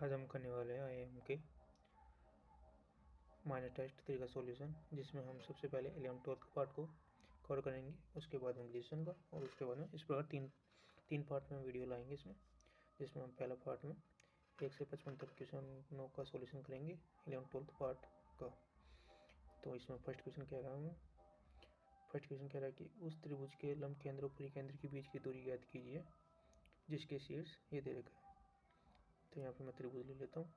आज हम करने वाले हैं IIM के माइनर टेस्ट 3 का सॉल्यूशन, जिसमें हम सबसे पहले 11th-12th के पार्ट को कवर करेंगे, उसके बाद हम ग्रेजुएशन का, और उसके बाद में इस प्रकार तीन पार्ट में वीडियो लाएंगे इसमें, जिसमें हम पहला पार्ट में 1 से 55 तक क्वेश्चनों का सॉल्यूशन करेंगे 11th-12th पार्ट का। तो इसमें फर्स्ट क्वेश्चन कह रहा है कि उस त्रिभुज के लंब केंद्र और परिकेंद्र के बीच की दूरी ज्ञात कीजिए जिसके शीर्ष ये दे रखा है। तो यहाँ पे मैं त्रिभुज ले लेता हूँ।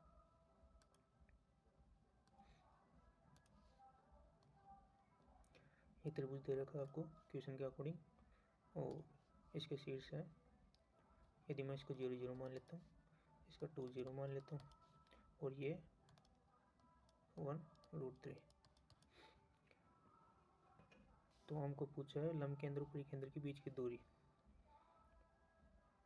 ये त्रिभुज दे रखा है आपको क्वेश्चन के अकॉर्डिंग, और इसके शीर्ष है, यदि मैं इसको 0 0 मान लेता हूँ, इसका 2 0 मान लेता हूँ, और ये 1√3। तो हमको पूछा है लंब केंद्र और परिकेंद्र के बीच की दूरी।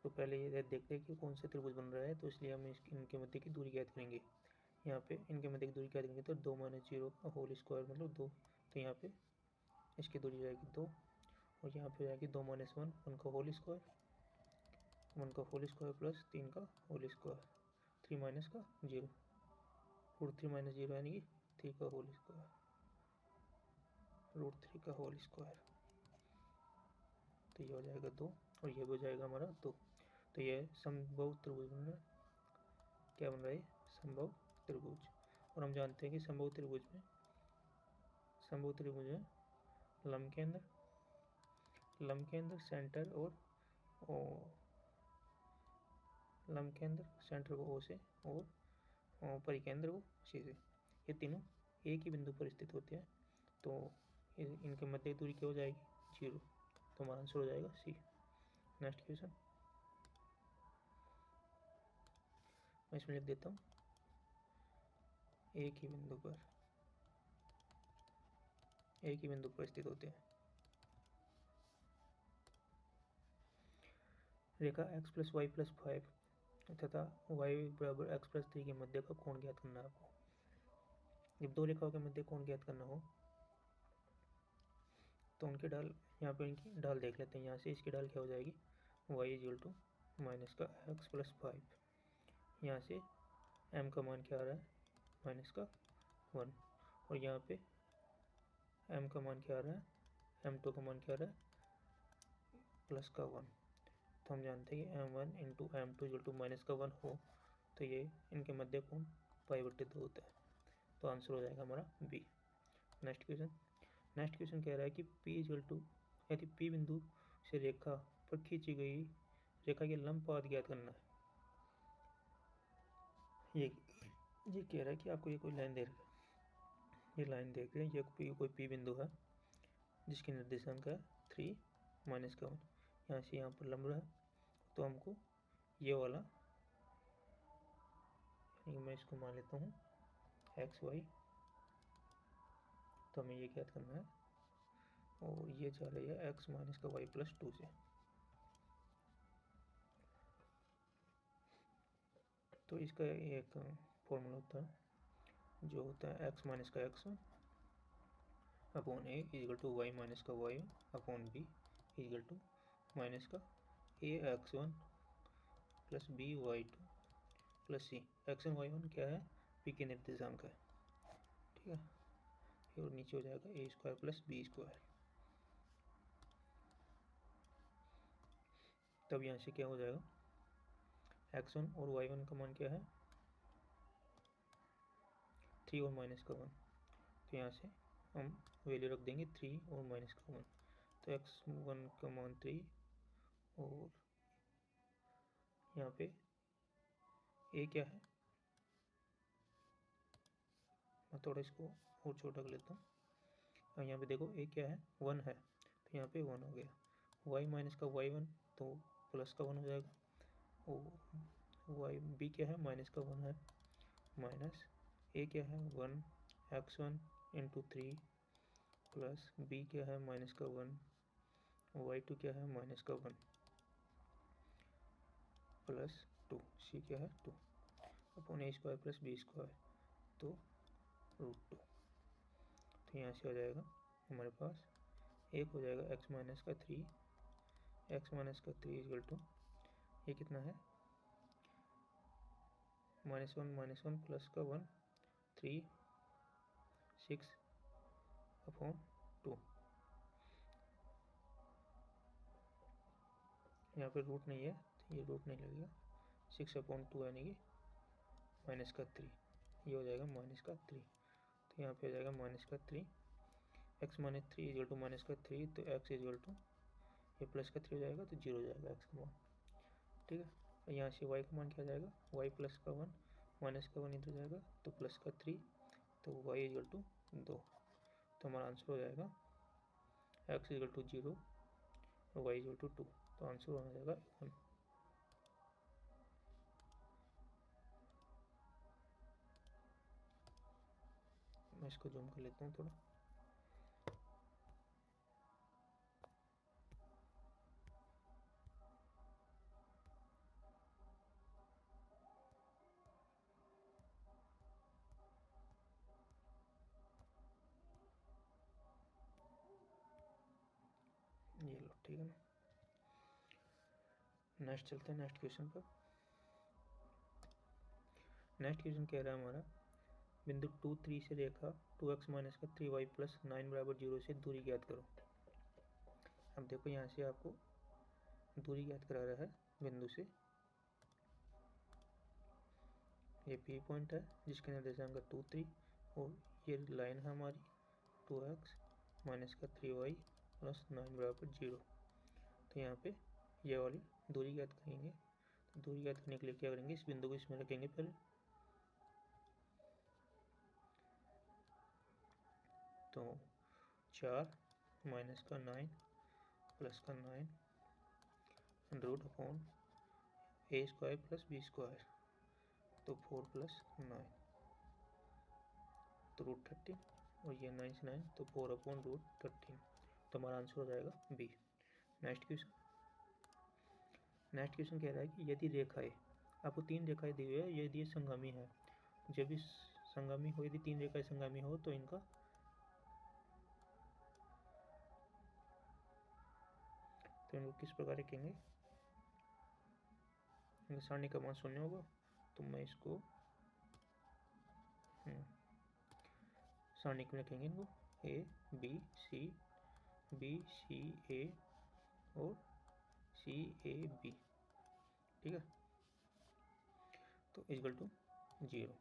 तो पहले ये देखते हैं कि कौन सा त्रिभुज बन रहा है, तो इसलिए हम इनके मध्य की दूरी ज्ञात करेंगे। यहाँ पे इनके मध्य की दूरी ज्ञात करेंगे तो 2 - 0 का होल स्क्वायर मतलब 2। तो यहाँ पे इसकी दूरी जाएगी 2, और यहाँ पे जाएगी 2 - 1 1 का होल स्क्वायर, 1 का होल स्क्वायर प्लस 3 का होल स्क्वायर, 3 माइनस का 0, √3 - 0 यानी कि 3 का होल स्क्वायर, √3 का होल स्क्वायर। तो ये हो जाएगा 2, और ये हो जाएगा हमारा 2। तो ये समबाहु त्रिभुज बन रहा है। क्या बन रहा है? समबाहु त्रिभुज। और हम जानते हैं कि समबाहु त्रिभुज में लंब केंद्र सेंटर और लंब केंद्र सेंटर को O से और परिकेंद्र को C से, ये तीनों एक ही बिंदु पर स्थित होते हैं। तो इनके मध्य दूरी क्या हो जाएगी? 0। तो हमारा आंसर हो जाएगा C। नेक्स्ट क्वेश्चन मैं इसमें लिख देता हूँ, एक ही बिंदु पर स्थित होते हैं। रेखा x + y + 5 तथा y = x + 3 के मध्य का कोण ज्ञात करना है आपको। जब दो रेखाओं के मध्य कोण ज्ञात करना हो तो उनके ढाल, यहाँ पे इनकी ढाल देख लेते हैं। यहाँ से इसकी ढाल क्या हो जाएगी? y = -x + 5। यहाँ से m का मान क्या आ रहा है? -1। और यहाँ पे m का मान क्या आ रहा है? m2 का मान क्या आ रहा है? +1। तो हम जानते हैं कि m1 × m2 = -1 हो, तो ये इनके मध्य कोण π/2 होता है। तो आंसर हो जाएगा हमारा बी। नेक्स्ट क्वेश्चन कह रहा है कि यदि P बिंदु से रेखा पर खींची गई रेखा के लंब पाद ज्ञात करना है। ये कह रहा है कि आपको ये कोई लाइन दे रही है, ये लाइन देख रहे हैं, ये कोई P बिंदु है जिसकी निर्देशांक है 3 - 1। यहाँ से यहाँ पर लंब है, तो हमको ये वाला, यानी मैं इसको मान लेता हूँ XY, तो हमें ये ज्ञात करना है, और ये जा रही है x - y + 2 से। तो इसका एक फॉर्मूला होता है, जो होता है x - x1 / a = y - y / b -ax1 + by2 + c। x1 y1 क्या है? p के निर्देशांक है, ठीक है। और नीचे हो जाएगा a² + b²। तब यहाँ से क्या हो जाएगा? x1 और y1 का मान क्या है? 3 और -1। तो यहाँ से हम वैल्यू रख देंगे 3 और -1। तो x1 का मान 3, और यहाँ पे a क्या है? मैं थोड़ा इसको और छोटा कर लेता हूँ। और यहाँ पे देखो a क्या है? 1 है, तो यहाँ पे 1 हो गया। y - y1 तो +1 हो जाएगा, और b क्या है? -1 है, माइनस a क्या है? 1 x1 × 3 प्लस b क्या है? -1, y2 क्या है? -1 प्लस 2, c क्या है? 2 अपॉन a² + b², तो √2। तो यहाँ से हो जाएगा हमारे पास एक हो जाएगा x - 3 = ये कितना है? -1 प्लस का 1 3 6/2। यहाँ पे रूट नहीं है तो ये रूट नहीं लगेगा। 6/2 यानी कि -3, ये हो जाएगा -3। तो यहाँ पे हो जाएगा -3। x -3 इजल टू -3, तो x इजल टू ये +3 हो जाएगा तो 0 हो जाएगा x का मान। ठीक है, और यहाँ से y का मान क्या जाएगा, y प्लस का 1 माइनस का 1 इधर जाएगा तो +3, तो y इजल टू 2। तो हमारा आंसर हो जाएगा x इजल टू 0 और y इजल टू 2। तो आंसर हो जाएगा 1। मैं इसको जूम कर लेता हूँ थोड़ा। ये लो, ठीक है ना। नेक्स्ट चलते हैं नेक्स्ट क्वेश्चन पर। नेक्स्ट क्वेश्चन कह रहा है हमारा, बिंदु 2 3 से रेखा 2x माइनस का 3y प्लस 9 बराबर 0 से दूरी ज्ञात करो। अब देखो यहाँ से आपको दूरी ज्ञात करा रहा है बिंदु से। ये P पॉइंट है जिसके निर्देशांक 2 3 और ये लाइन है हमारी 2x माइनस का 3y प्लस 9 बराबर 0। तो यहाँ पे ये वाली दूरी ज्ञात करेंगे। तो दूरी ज्ञात करने के लिए क्या करेंगे, इस बिंदु को इसमें रखेंगे पहले। तो 4 माइनस का 9 प्लस का 9 root upon a² plus b², तो 4 प्लस 9 तो रूट 13, और ये 9 से 9 तो 4/√13। तो हमारा आंसर हो जाएगा बी। नेक्स्ट क्वेश्चन कह रहा है कि यदि रेखाएं, आपको 3 रेखाएं दी हुई है, यदि ये संगामी है, जब भी संगामी हो, यदि 3 रेखाएं संगामी हो तो इनको किस प्रकार लिखेंगे। सारणी का मान 0 होगा, तो मैं इसको सारणी में लिखेंगे इनको A और CAB। ठीक है, तो इक्वल टू 0,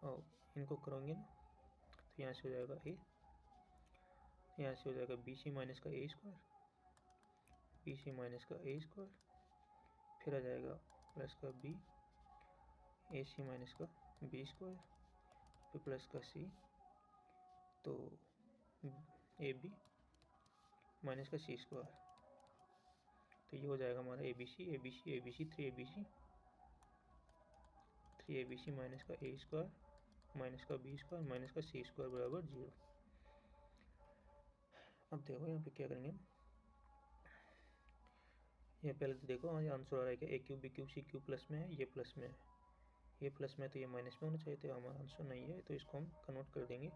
और इनको करोगे ना तो यहाँ से हो जाएगा A, यहाँ से हो जाएगा BC माइनस का A², BC माइनस का A², फिर आ जाएगा प्लस का B, AC माइनस का B², फिर प्लस का C, तो AB माइनस का C²। तो ये हो जाएगा हमारा ABC 3ABC माइनस का A² माइनस का B² माइनस का C² बराबर 0। अब देखो यहाँ पे क्या करेंगे, ये पहले तो देखो आंसर आ रहा है कि A³ B³ C³ प्लस में है, ये प्लस में है, ये प्लस में है तो ये माइनस में होना चाहिए, तो हमारा आंसर नहीं है, तो इसको हम कन्वर्ट कर देंगे।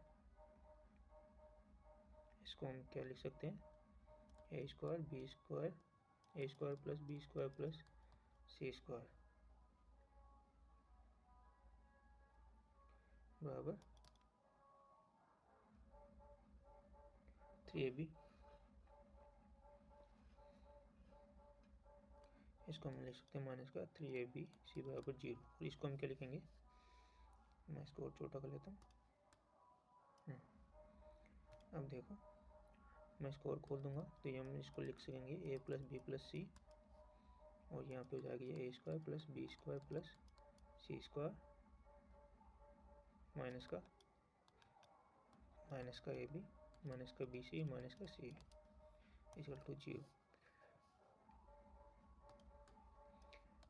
इसको हम क्या लिख सकते हैं, A² B² A² plus B² plus C² बराबर 3AB। इसको हम लिख सकते हैं माइनस का 3ABC बराबर 0, और इसको हम क्या लिखेंगे, मैं इसको और छोटा कर लेता हूँ। अब देखो मैं इसको और खोल दूंगा तो ये हम इसको लिख सकेंगे A plus B plus C, और यहाँ पे हो जाएगा ये A² plus B² plus C² minus का AB माइनस का BC माइनस का C इक्वल टू 0।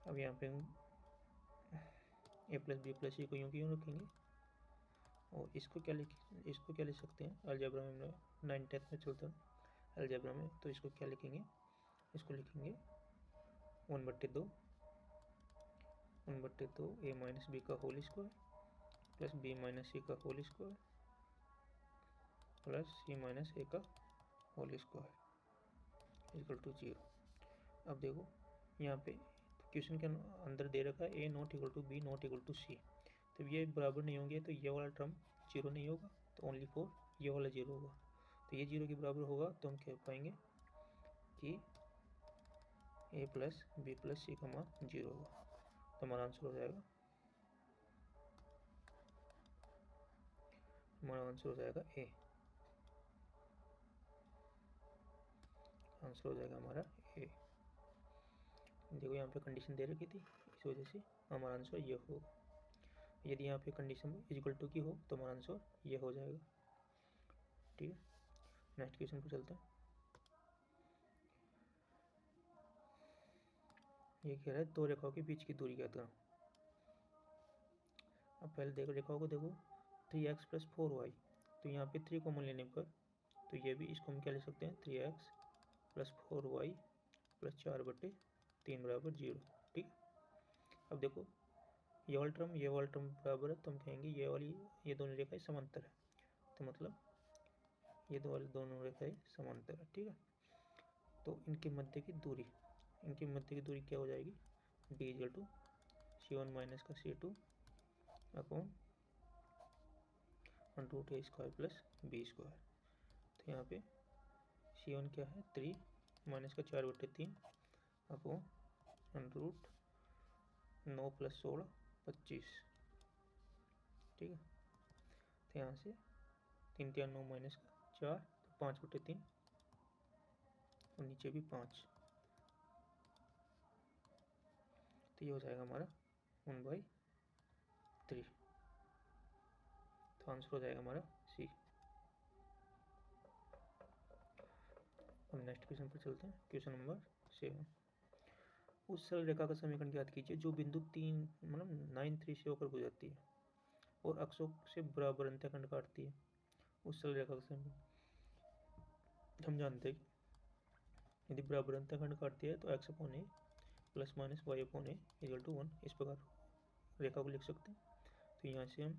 अब यहाँ पे A plus B plus C को यूँ क्यों रखेंगे, और इसको क्या लिख सकते हैं, अलजेब्रा में 9th में चलता है अलजेब्रा में, तो इसको क्या लिखेंगे, इसको लिखेंगे 1/2 A माइनस B का whole square plus B minus C का whole square plus C minus A का होल स्क्वायर इक्वल टू 0। अब देखो यहाँ पे क्वेश्चन के अंदर दे रखा है a not equal to b not equal to c, तो ये बराबर नहीं होंगे तो ये वाला टर्म जीरो नहीं होगा, तो ओनली फॉर ये वाला जीरो होगा, तो ये जीरो के बराबर होगा तो हम कह पाएंगे कि ए प्लस बी प्लस सी का मान जीरो होगा, तो हमारा आंसर हो जाएगा, हमारा आंसर हो जाएगा ए, आंसर हो जाएगा हमारा ए। देखो यहाँ पे कंडीशन दे रखी थी, इस वजह से हमारा आंसर ये होगा। यदि यहाँ पे कंडीशन इक्वल टू की हो तो हमारा आंसर ये हो जाएगा। ठीक है, नेक्स्ट क्वेश्चन पर चलते हैं। ये कह रहा है दो रेखाओं के बीच की दूरी ज्ञात करो। अब पहले देखो रेखाओं को, देखो 3x प्लस 4y, तो यहाँ पे 3 कॉमन लेने पर तो ये भी इसको हम क्या ले सकते हैं 3x प्लस 4y प्लस 4/3 बराबर 0। ठीक, अब देखो ये वाला टर्म बराबर है, तो हम कहेंगे ये दोनों रेखाएं समांतर है, तो मतलब ये दोनों रेखाएं समांतर है। ठीक है, तो इनके मध्य की दूरी क्या हो जाएगी, d equal to C1 minus का C2 upon root A square plus B square. तो यहाँ पे C1 क्या है 3 माइनस का 4/3 अपॉन रूट 9 प्लस 16 25। ठीक है, तो यहाँ से 3 3 9 माइनस का 4, तो 5/3 और नीचे भी 5, तो ये हो जाएगा हमारा 1/3, तो आंसर हो जाएगा हमारा सी। अब नेक्स्ट क्वेश्चन पर चलते हैं, क्वेश्चन नंबर 7। उस सरल रेखा का समीकरण ज्ञात कीजिए जो बिंदु 3 मतलब 9 3 से होकर गुजरती है और अक्षों से बराबर अंतःखंड काटती है। उस सरल रेखा का समीकरण हम जानते हैं कि यदि बराबर अंतःखंड काटती है तो x upon A plus minus Y upon A equal to 1, इस प्रकार रेखा को लिख सकते हैं। तो यहाँ से हम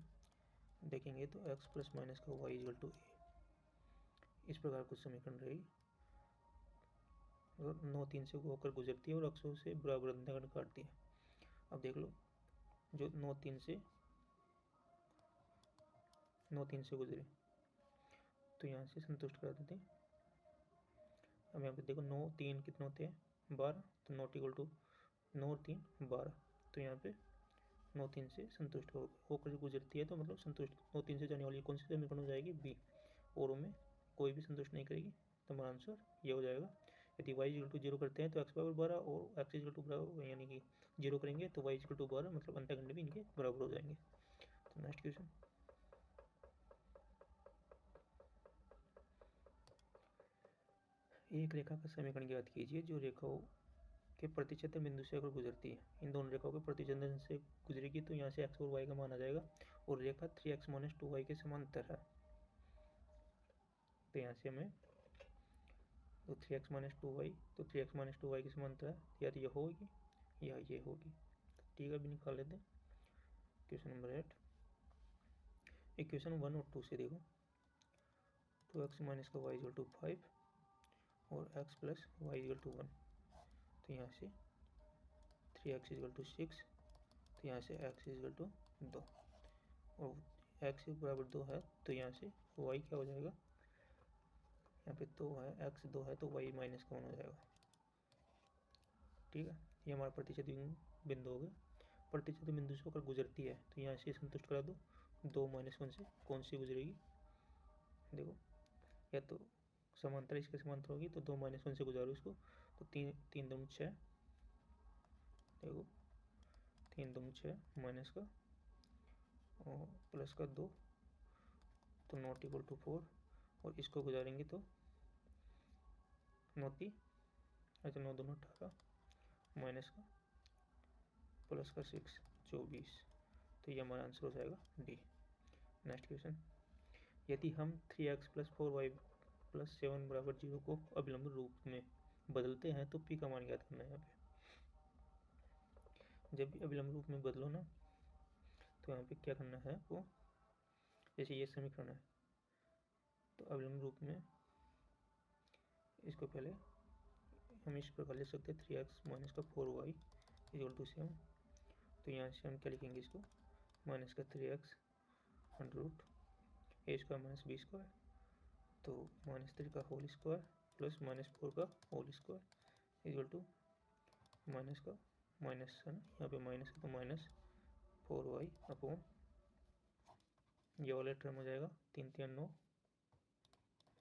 देखेंगे तो x प्लस माइनस का वाई इक्वल टू ए, इस प्रकार कुछ समीकरण रहेगी और 9 3 से होकर गुजरती है और अक्षों से बराबर अंतःखंड काटती है। अब देख लो, जो 9 3 से गुजरे तो यहाँ से संतुष्ट करा देते हैं। अब यहाँ पे देखो 9 3 कितने होते हैं 12, तो नॉट इक्वल टू 9 और 3 12, तो यहाँ पे 9 3 से संतुष्ट होकर गुजरती है, तो मतलब संतुष्ट 9 3 से जाने वाली कौन सी समीकरण हो जाएगी बी, और में कोई भी संतुष्ट नहीं करेगी, तो हमारा आंसर ये हो जाएगा। यदि y इक्वल टू 0 करते हैं तो x बराबर 12 और x इक्वल टू बराबर यानी कि 0 करेंगे तो y इक्वल टू 12, मतलब अंतःखंड भी इनके बराबर हो जाएंगे। तो नेक्स्ट क्वेश्चन, एक रेखा का समीकरण ज्ञात कीजिए जो रेखाओं के प्रतिच्छेदन बिंदु से अगर गुजरती है। इन दोनों रेखाओं के प्रतिच्छेदन से गुजरेगी तो यहाँ से x और y का मान आ जाएगा और रेखा 3x माइनस 2y के समांतर है, तो यहाँ से हमें तो 3x माइनस 2y, तो 3x माइनस 2y की समांतर है, या तो ये होगी या ये होगी। ठीक है, अभी निकाल लेते हैं क्वेश्चन नंबर 8। इक्वेशन 1 और 2 से देखो 2x माइनस का y इक्वल टू 5 और x plus Y equal to 1, तो यहाँ से 3x इक्वल टू 6, तो यहाँ से x इक्वल टू 2 और x बराबर 2 है, तो यहाँ से y क्या हो जाएगा, यहाँ पे 2 है x 2 है तो y माइनस का 1 हो जाएगा। ठीक है, ये हमारा प्रतिच्छेद बिंदु हो गया। प्रतिच्छेद बिंदु से होकर गुजरती है तो यहाँ से संतुष्ट करा दो, 2 माइनस 1 से कौन सी गुजरेगी, देखो या तो समांतर इसके समांतर होगी तो 2 माइनस 1 से गुजारो इसको, तो 3 2 6, देखो 3 2 6 माइनस का और प्लस का 2, तो नॉट इक्वल टू 4, और इसको गुजारेंगे तो 9 3 अच्छा 9 2 18 माइनस का प्लस का 6 24, तो ये हमारा आंसर हो जाएगा डी। नेक्स्ट क्वेश्चन, यदि हम 3x प्लस 4y प्लस 7 बराबर 0 को अभिलंब रूप में बदलते हैं तो p का मान ज्ञात करना है। यहाँ पे जब भी अभिलंब रूप में बदलो ना तो यहाँ पे क्या करना है वो, जैसे ये समीकरण है तो अभिलंब रूप में इसको पहले हम इस प्रकार लिख सकते हैं 3x माइनस का 4y इक्वल टू 7। तो यहाँ से हम क्या लिखेंगे इसको, माइनस का 3x under root A square minus B square, तो -3 का होल स्क्वायर प्लस -4 का whole square equal to minus का माइनस है ना, यहाँ पे माइनस है तो -4y अपॉन ये वाला टर्म हो जाएगा 3 3 9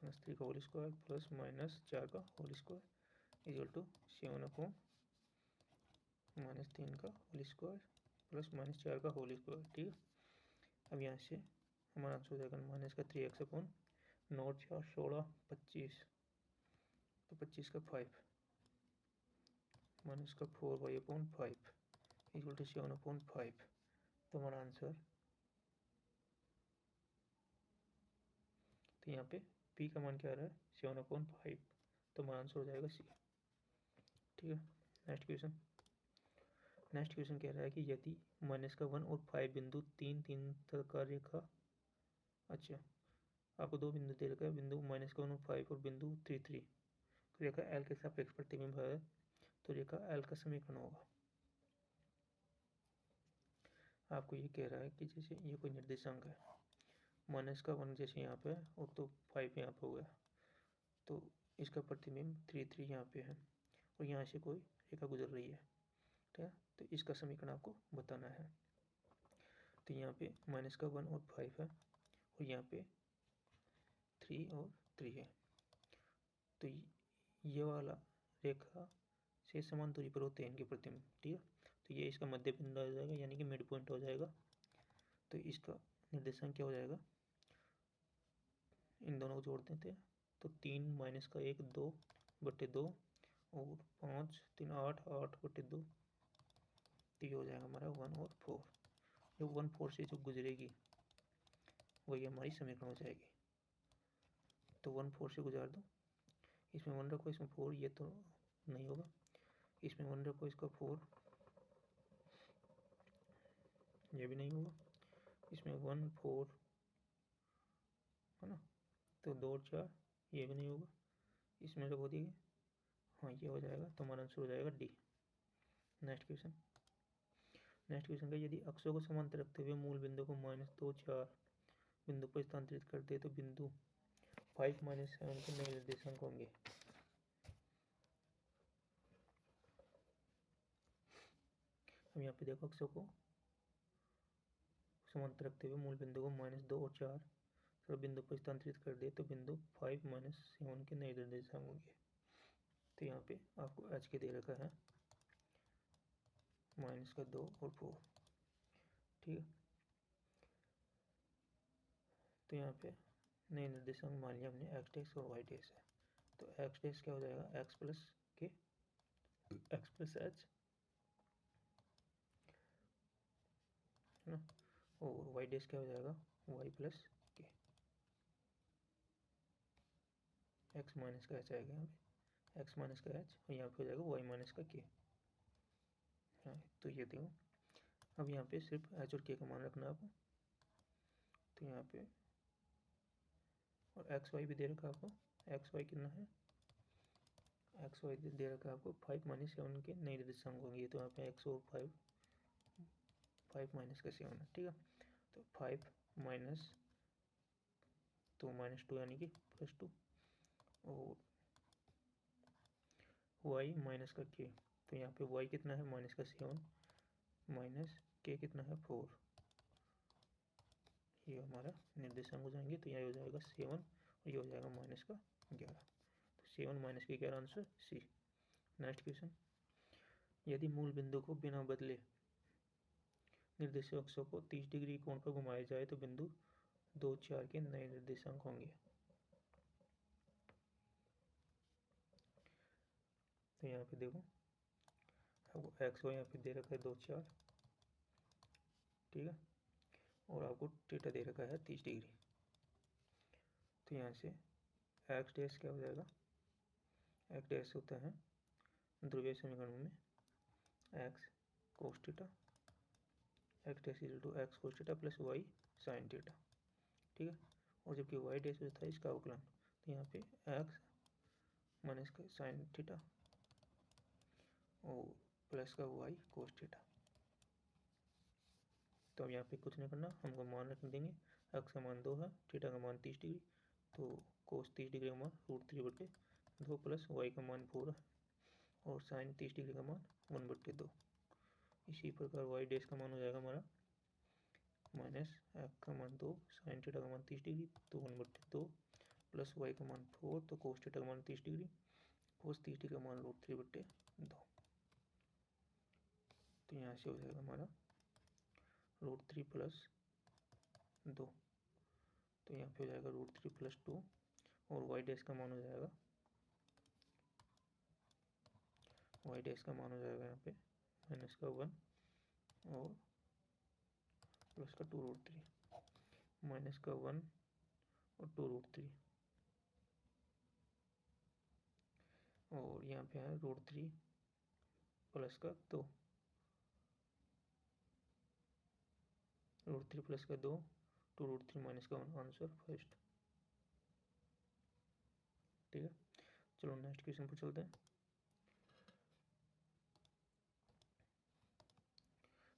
-3 का होल स्क्वायर प्लस -4 का whole square equal to 7 upon -3 का होल स्क्वायर प्लस -4 का होल स्क्वायर। ठीक है, अब यहाँ से हमारा आंसर हो जाएगा माइनस का 3x अपॉन 9 4 16 25, तो 25 का 5 माइनस का 4y upon 5 equal to 7 upon 5। तो हमारा आंसर, तो यहाँ पे p का मान क्या आ रहा है 7 अपॉन 5, तो हमारा आंसर हो जाएगा c। ठीक है, नेक्स्ट क्वेश्चन कह रहा है कि यदि -1 और 5 बिंदु 3 3 तक का रेखा, अच्छा आपको दो बिंदु दे रखा है, बिंदु -1 और 5 और बिंदु 3 3, रेखा एल के सापेक्ष प्रतिबिंब है, तो रेखा एल का समीकरण होगा। आपको ये कह रहा है कि जैसे ये कोई निर्देशांक है, -1 जैसे यहाँ पे और तो 5 यहाँ पे हो गया, तो इसका प्रतिबिंब 3 3 यहाँ पे है और यहाँ से कोई रेखा गुजर रही है। ठीक है, तो इसका समीकरण आपको बताना है। तो यहाँ पे -1 और 5 है और यहाँ पे 3 और 3 है, तो ये वाला रेखा से समान दूरी पर होते हैं इनके प्रतिबिंब। ठीक है, तो ये इसका मध्य बिंदु आ जाएगा, यानी कि मिड पॉइंट हो जाएगा। तो इसका निर्देशांक क्या हो जाएगा, इन दोनों को जोड़ देते हैं, तो 3 माइनस का 1 2 बटे 2 और 5 3 8 8 बटे 2, तो ये हो जाएगा हमारा 1 और 4। जो 1 4 से जो गुजरेगी वही हमारी समीकरण हो जाएगी। तो 1 4 से गुजार दो, इसमें 1 रखो इसमें 4, ये तो नहीं होगा, इसमें 1 रखो इसका 4, ये भी नहीं होगा, इसमें 1 4 है ना, तो 2 और 4 ये भी नहीं होगा, इसमें रखो दिए, हाँ ये हो जाएगा, तो हमारा आंसर हो जाएगा डी। नेक्स्ट क्वेश्चन का, यदि अक्षों को समांतर रखते हुए मूल बिंदु को -2 4 बिंदु पर स्थानांतरित कर दे तो बिंदु 5 7 के नए निर्देशांक होंगे। हम यहाँ पे देखो, अक्षों को समांतर रखते हुए मूल बिंदु को -2 और 4 बिंदु पर स्थानांतरित कर दे तो बिंदु 5 7 के नए निर्देशांक होंगे। तो यहाँ पे आपको h के दे रखा है -2 और 4। ठीक है, तो यहाँ पे नए निर्देशांक मान लिया हमने x डैश और y डैश है, तो x डैश क्या हो जाएगा x प्लस के x प्लस h है ना, और y डैश क्या हो जाएगा y प्लस के, x माइनस का h आएगा यहाँ पे, x माइनस का h और यहाँ पे हो जाएगा y माइनस का k। हाँ, तो ये देखो, अब यहाँ पे सिर्फ h और k का मान रखना आपको, तो यहाँ पे और एक्स वाई भी दे रखा है आपको, एक्स वाई कितना है, एक्स वाई दे रखा है आपको 5 7 के नए निर्देशांक होंगे, तो यहाँ पे एक्स और 5 माइनस का 7 है। ठीक है, तो 5 माइनस तो -2 यानी कि +2 और y माइनस का k, तो यहाँ पे y कितना है -7 माइनस k कितना है 4, ये हमारा निर्देशांक हो जाएंगे, तो यहाँ हो जाएगा 7 और ये हो जाएगा -11, तो 7 -11 आंसर सी। नेक्स्ट क्वेश्चन, यदि मूल बिंदु को बिना बदले निर्देशांक अक्षों को 30 डिग्री कोण पर घुमाया जाए तो बिंदु 2 4 के नए निर्देशांक होंगे। तो यहाँ पे देखो, आपको एक्स वाई यहाँ पे दे रखा है 2 4, ठीक है, और आपको थीटा दे रखा है 30 डिग्री। तो यहाँ से एक्स डैश क्या हो जाएगा, एक्स डैश होता है ध्रुवीय समीकरण में X cos theta, X dash equal to X cos theta plus Y sine theta. ठीक है, और जबकि वाई डैश होता है इसका अवकलन, तो यहाँ पे एक्स माइनस का साइन थीटा और प्लस का वाई कोस थीटा। तो अब यहाँ पे कुछ नहीं करना, हमको मान रख देंगे। एक्स का मान 2 है, थीटा का मान 30 डिग्री, तो कोस 30 डिग्री का मान √3/2 प्लस वाई का मान 4 है और साइन 30 डिग्री का मान 1/2। इसी प्रकार वाई डैश का मान हो जाएगा हमारा माइनस एक्स का मान 2 साइन थीटा का मान 30 डिग्री तो 1/2 प्लस वाई का मान 4 तो कोस थीटा का मान 30 डिग्री कोस 30 डिग्री का मान √3/2। तो यहाँ से हो जाएगा हमारा √3 + 2, तो यहाँ पे हो जाएगा √3 + 2 और वाई डैश का मान हो जाएगा यहाँ पे -1 और प्लस का 2√3 -1 और 2√3 और यहाँ पे है √3 प्लस का 2 √3 प्लस का 2 2√3 -1 आंसर फर्स्ट। ठीक है, चलो नेक्स्ट क्वेश्चन पर चलते हैं।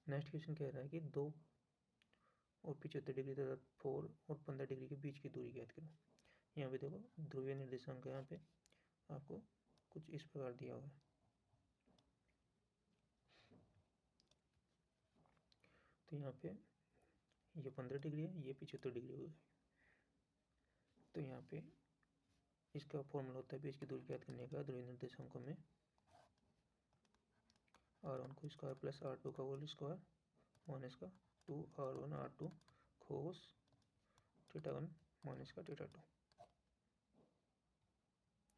नेक्स्ट क्वेश्चन कह रहा है कि 2 और 75 डिग्री तथा 4 और 15 डिग्री के बीच की दूरी ज्ञात करो। यहाँ पे देखो ध्रुवीय निर्देशांक यहाँ पे आपको कुछ इस प्रकार दिया हुआ है। तो यहाँ पे ये 15 डिग्री है, ये 75 डिग्री हो गई। तो यहाँ पे इसका फॉर्मूला होता है बीच की दूरी ज्ञात करने का ध्रुवीय निर्देशांकों में r1 को स्क्वायर प्लस r2 का होल स्क्वायर माइनस का 2r1 r2 कोस θ1 माइनस का θ2,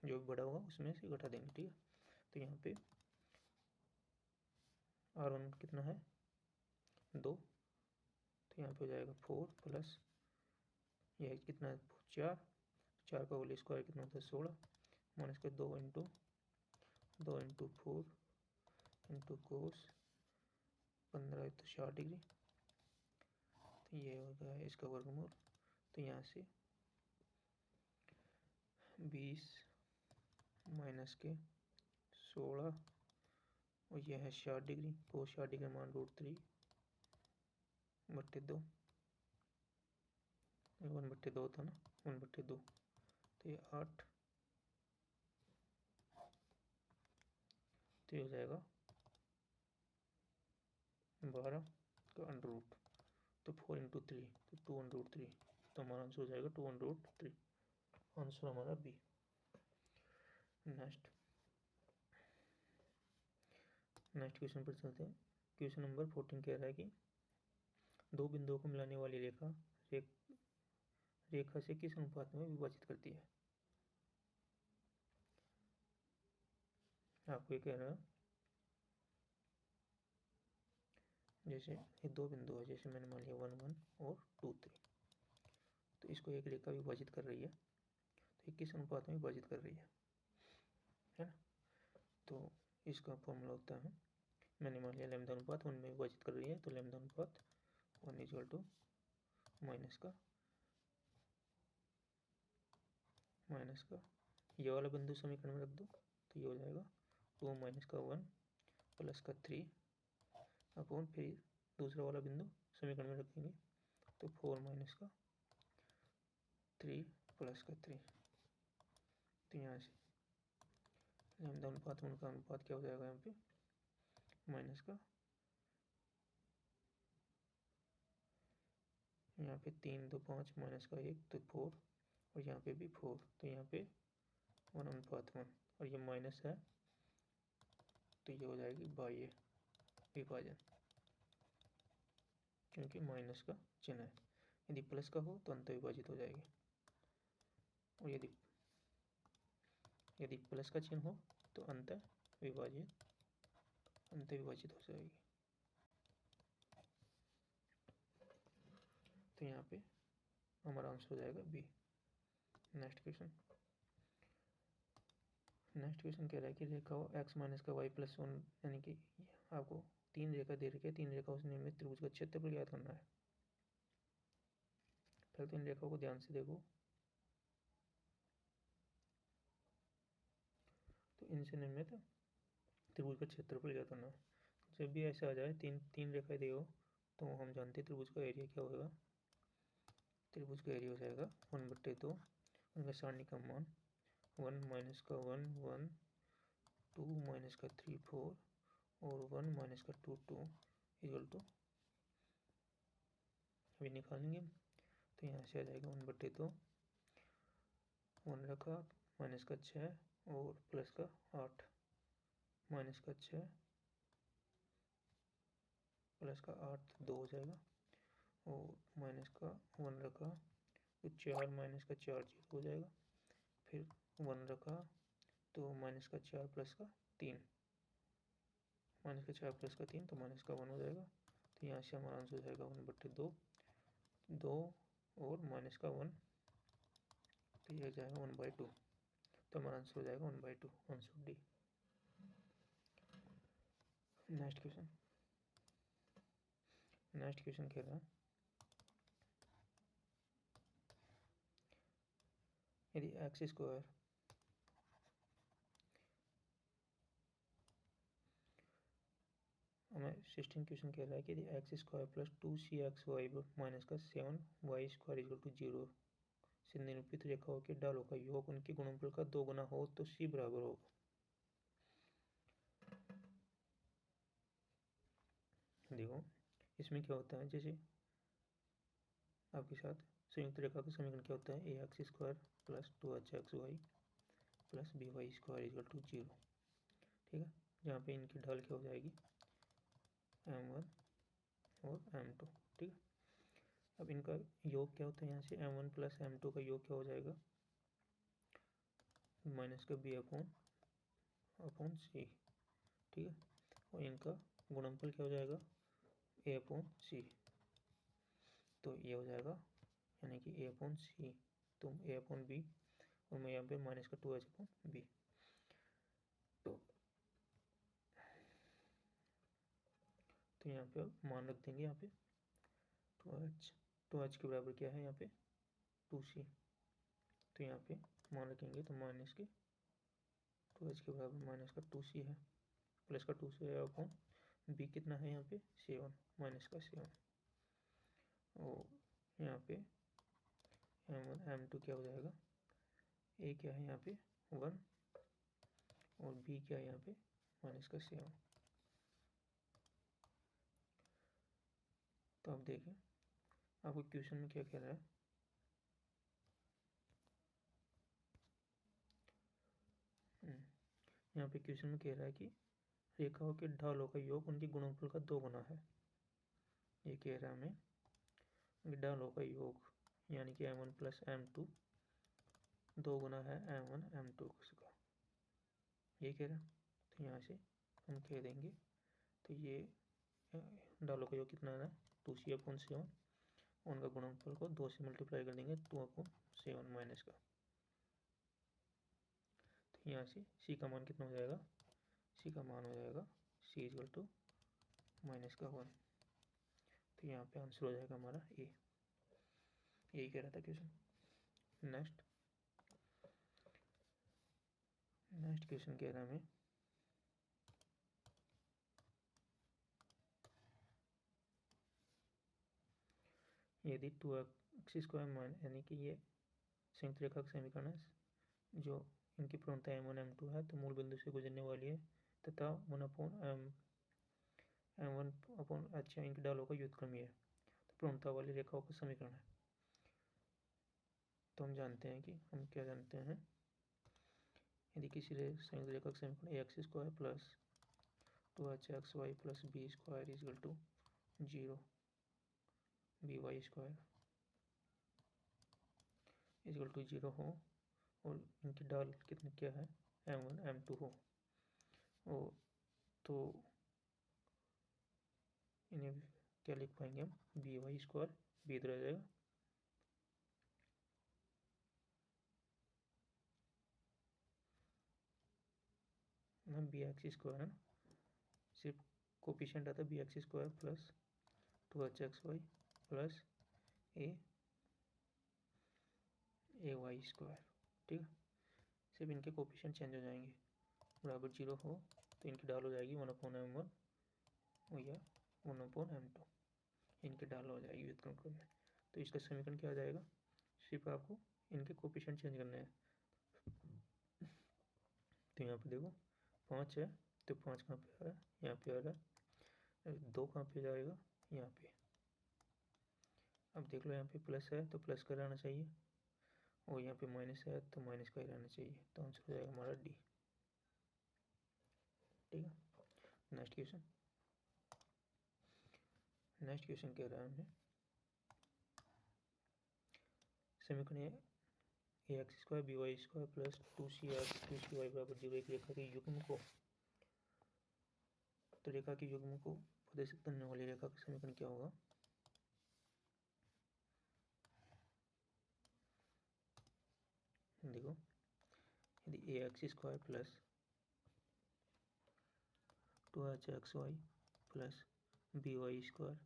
जो भी बड़ा होगा उसमें से घटा देंगे। ठीक है, तो यहाँ पे r1 कितना है 2, तो यहाँ पे हो जाएगा 4 प्लस यह कितना है 4 का होल स्क्वायर कितना होता है 16 माइनस का 2 × 4 इंटू कोस 15 तो 60 डिग्री, तो ये हो गया है इसका वर्गमूल। तो यहाँ से 20 माइनस के 16 और यह है 60 डिग्री, कोस 60 डिग्री मान √3/2 1/2 था ना 1/2, तो ये 8, तो ये हो जाएगा 12 का √, तो 4 × 3 तो 2/3, तो हमारा आंसर हो जाएगा 2/3, आंसर हमारा बी। नेक्स्ट क्वेश्चन पर चलते हैं। क्वेश्चन नंबर 14 कह रहा है कि दो बिंदुओं को मिलाने वाली रेखा से किस अनुपात में विभाजित करती है। आपको ये कह रहा है जैसे ये दो बिंदु है, जैसे मैंने मान लिया 1 1 और 2 3, तो इसको एक रेखा विभाजित कर रही है, तो ये किस अनुपात में विभाजित कर रही है ना। तो इसका फॉर्मूला होता है, मैंने मान लिया लैम्डा अनुपात 1 में विभाजित कर रही है, तो लैम्डा अनुपात 1 = माइनस का ये वाला बिंदु समीकरण में रख दो, तो ये हो जाएगा 2 - 1 प्लस का 3 अपॉन फिर दूसरा वाला बिंदु समीकरण में रखेंगे, तो 4 - का 3 प्लस का 3, तो यहाँ से लैम्डा अनुपात 1 का अनुपात क्या हो जाएगा यहाँ पे माइनस का यहाँ पे 3 2 5 माइनस का 1 तो 4 और यहाँ पे भी 4, तो यहाँ पे 1:1 और ये माइनस है, तो ये हो जाएगी बाह्य विभाजन, क्योंकि माइनस का चिन्ह है। यदि प्लस का हो तो अंत विभाजित हो जाएगी, और यदि प्लस का चिन्ह हो तो अंत विभाजित हो जाएगी। तो यहाँ पे हमारा आंसर हो जाएगा बी। नेक्स्ट क्वेश्चन कह रहा है कि रेखा x - का y + 1 यानी कि आपको 3 रेखा दे रखी है, 3 रेखाओं से निर्मित त्रिभुज का क्षेत्रफल ज्ञात करना है। पहले तो इन रेखाओं को ध्यान से देखो, तो इनसे निर्मित त्रिभुज का क्षेत्रफल ज्ञात करना है। जब भी ऐसा आ जाए तीन रेखाएं दी हो तो हम जानते हैं त्रिभुज का एरिया क्या होगा। त्रिभुज का एरिया हो जाएगा 1/2, उनका सारणी का मान 1 माइनस का 1 1, 2 माइनस का 3 4 और 1 माइनस का 2 2 इक्वल टू, अभी निकालेंगे तो यहाँ से आ जाएगा 1/2, 1 रखा, माइनस का 6 और प्लस का 8, माइनस का 6 प्लस का 8 2 हो जाएगा, और माइनस का 1 रखा तो 4 माइनस का 4 0 हो जाएगा, फिर 1 रखा तो माइनस का 4 प्लस का 3, माइनस का 4 प्लस का 3 तो माइनस का 1 हो जाएगा। तो यहाँ से हमारा आंसर हो जाएगा 1/2, 2 और माइनस का 1, तो ये हो जाएगा 1/2। तो हमारा आंसर हो जाएगा 1/2, आंसर डी। नेक्स्ट क्वेश्चन कह रहा है यदि एक्स स्क्वायर हमें 16 क्वेश्चन कह रहा है कि यदि x square plus 2cxy minus का 7y स्क्वायर इक्वल टू 0 से निरूपित रेखाओं के ढालों का योग उनके गुणनफल का 2 गुना हो तो c बराबर होगा। देखो इसमें क्या होता है, जैसे आपके साथ संयुक्त रेखा का समीकरण क्या होता है, ax स्क्वायर प्लस 2hxy प्लस by स्क्वायर इक्वल टू 0, ठीक है, जहाँ पे इनकी ढाल क्या हो जाएगी m1 और m2, ठीक है। अब इनका योग क्या होता है, यहाँ से m1 प्लस m2 का योग क्या हो जाएगा, माइनस का b अपॉन c, ठीक है, और इनका गुणनफल क्या हो जाएगा a अपॉन c, तो ये हो जाएगा यानी कि a अपॉन c, तो a अपॉन b, और मैं यहाँ पे माइनस का 2h अपॉन b, तो यहाँ पे मान रख देंगे, यहाँ पे 2h के बराबर क्या है यहाँ पे 2c, तो यहाँ पे मान रखेंगे तो माइनस के 2h के बराबर माइनस का 2c है, प्लस का 2c है अपॉन b कितना है यहाँ पे 7, माइनस का 7, और यहाँ पे m1 m2 क्या हो जाएगा, a क्या है यहाँ पे 1 और b क्या है यहाँ पे माइनस का 7। तो अब देखें आपको क्वेश्चन में क्या कह रहा है, यहाँ पे क्वेश्चन में कह रहा है कि रेखाओं के ढालों का योग उनके गुणनफल का 2 गुना है। ये कह रहा है हमें ढालों का योग यानी कि m1 प्लस m2 2 गुना है m1 m2 का, ये कह रहा है। तो यहाँ से हम कह देंगे, तो ये ढालों का योग कितना है 2c अपॉन 7, उनका गुणनफल को 2 से मल्टीप्लाई कर देंगे 2 अपॉन 7 माइनस का, तो यहाँ से c का मान कितना हो जाएगा, c का मान हो जाएगा c इक्वल टू माइनस का 1, तो यहाँ पे आंसर हो जाएगा हमारा ए, यही कह रहा था क्वेश्चन। नेक्स्ट क्वेश्चन कह रहा है हमें यदि 2x स्क्वायर मान यानी कि ये संयुक्त रेखा का समीकरण है, जो इनकी पूर्णता m1 m2 है तो मूल बिंदु से गुजरने वाली है, तथा 1 अपॉन m1 अपॉन अच्छा इनके ढालों का व्युत्क्रमीय है, तो पूर्णता वाली रेखाओं का समीकरण है। तो हम जानते हैं कि हम क्या जानते हैं, यदि किसी संयुक्त रेखा का समीकरण ax स्क्वायर प्लस 2hxy प्लस b square is equal to 0, by square is equal to 0 हो, और इनकी ढाल कितनी क्या है m1 m2 हो, और तो इन्हें क्या लिख पाएंगे हम, by स्क्वायर b इधर आ जाएगा, ना bx स्क्वायर है ना, सिर्फ कोफिशिएंट आता है bx square plus 2hxy plus ay square, ठीक है, सिर्फ इनके कोफिशिएंट चेंज हो जाएंगे, बराबर 0 हो तो इनकी डाल हो जाएगी 1/m1 या 1/m2, इनकी डाल हो जाएगी व्युत्क्रम में। तो इसका समीकरण क्या आ जाएगा, सिर्फ आपको इनके कोफिशिएंट चेंज करने हैं। तो यहाँ पे देखो 5 है, तो 5 कहाँ पे आ रहा है, यहाँ पे आ रहा है। 2 कहाँ पे जाएगा, यहाँ पे। अब देख लो यहाँ पे प्लस है तो प्लस का रहना चाहिए, और यहाँ पे माइनस है तो माइनस का ही रहना चाहिए। तो आंसर हो जाएगा हमारा डी। ठीक है, नेक्स्ट क्वेश्चन। नेक्स्ट क्वेश्चन कह रहा है हमें समीकरण a x square b Y square plus 2c बराबर 0 एक रेखा के युग्म को, तो रेखा के युग्म को प्रदर्शित करने वाली रेखा का समीकरण क्या होगा। देखो, यदि a x square plus 2hxy plus B Y square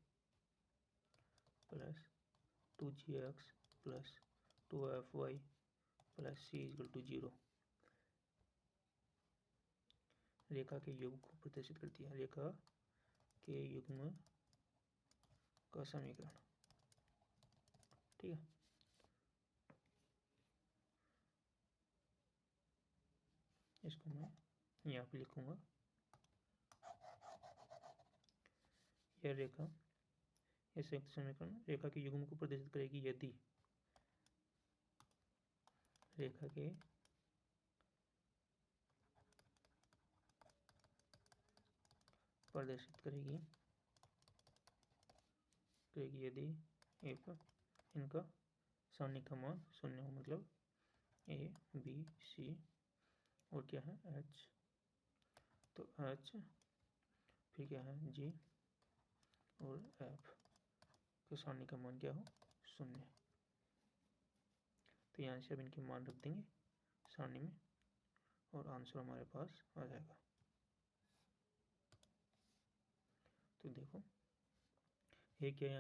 plus 2gx plus 2fy plus c equal to 0 रेखा के युग्म को प्रदर्शित करती है, रेखा के युग्म का समीकरण। ठीक है, इसको मैं यहाँ पे लिखूंगा। यह रेखा, यह संयुक्त समीकरण रेखा के युग्म को प्रदर्शित करेगी यदि रेखा के प्रदर्शित करेगी यदि एक इनका सारणी का मान 0 हो, मतलब ए बी सी और क्या है एच, तो एच फिर क्या है जी और एफ के सारणी का मान क्या हो 0। तो यहाँ से अब इनके मान रख देंगे सारणी में और आंसर हमारे पास आ जाएगा। तो देखो ये क्या है,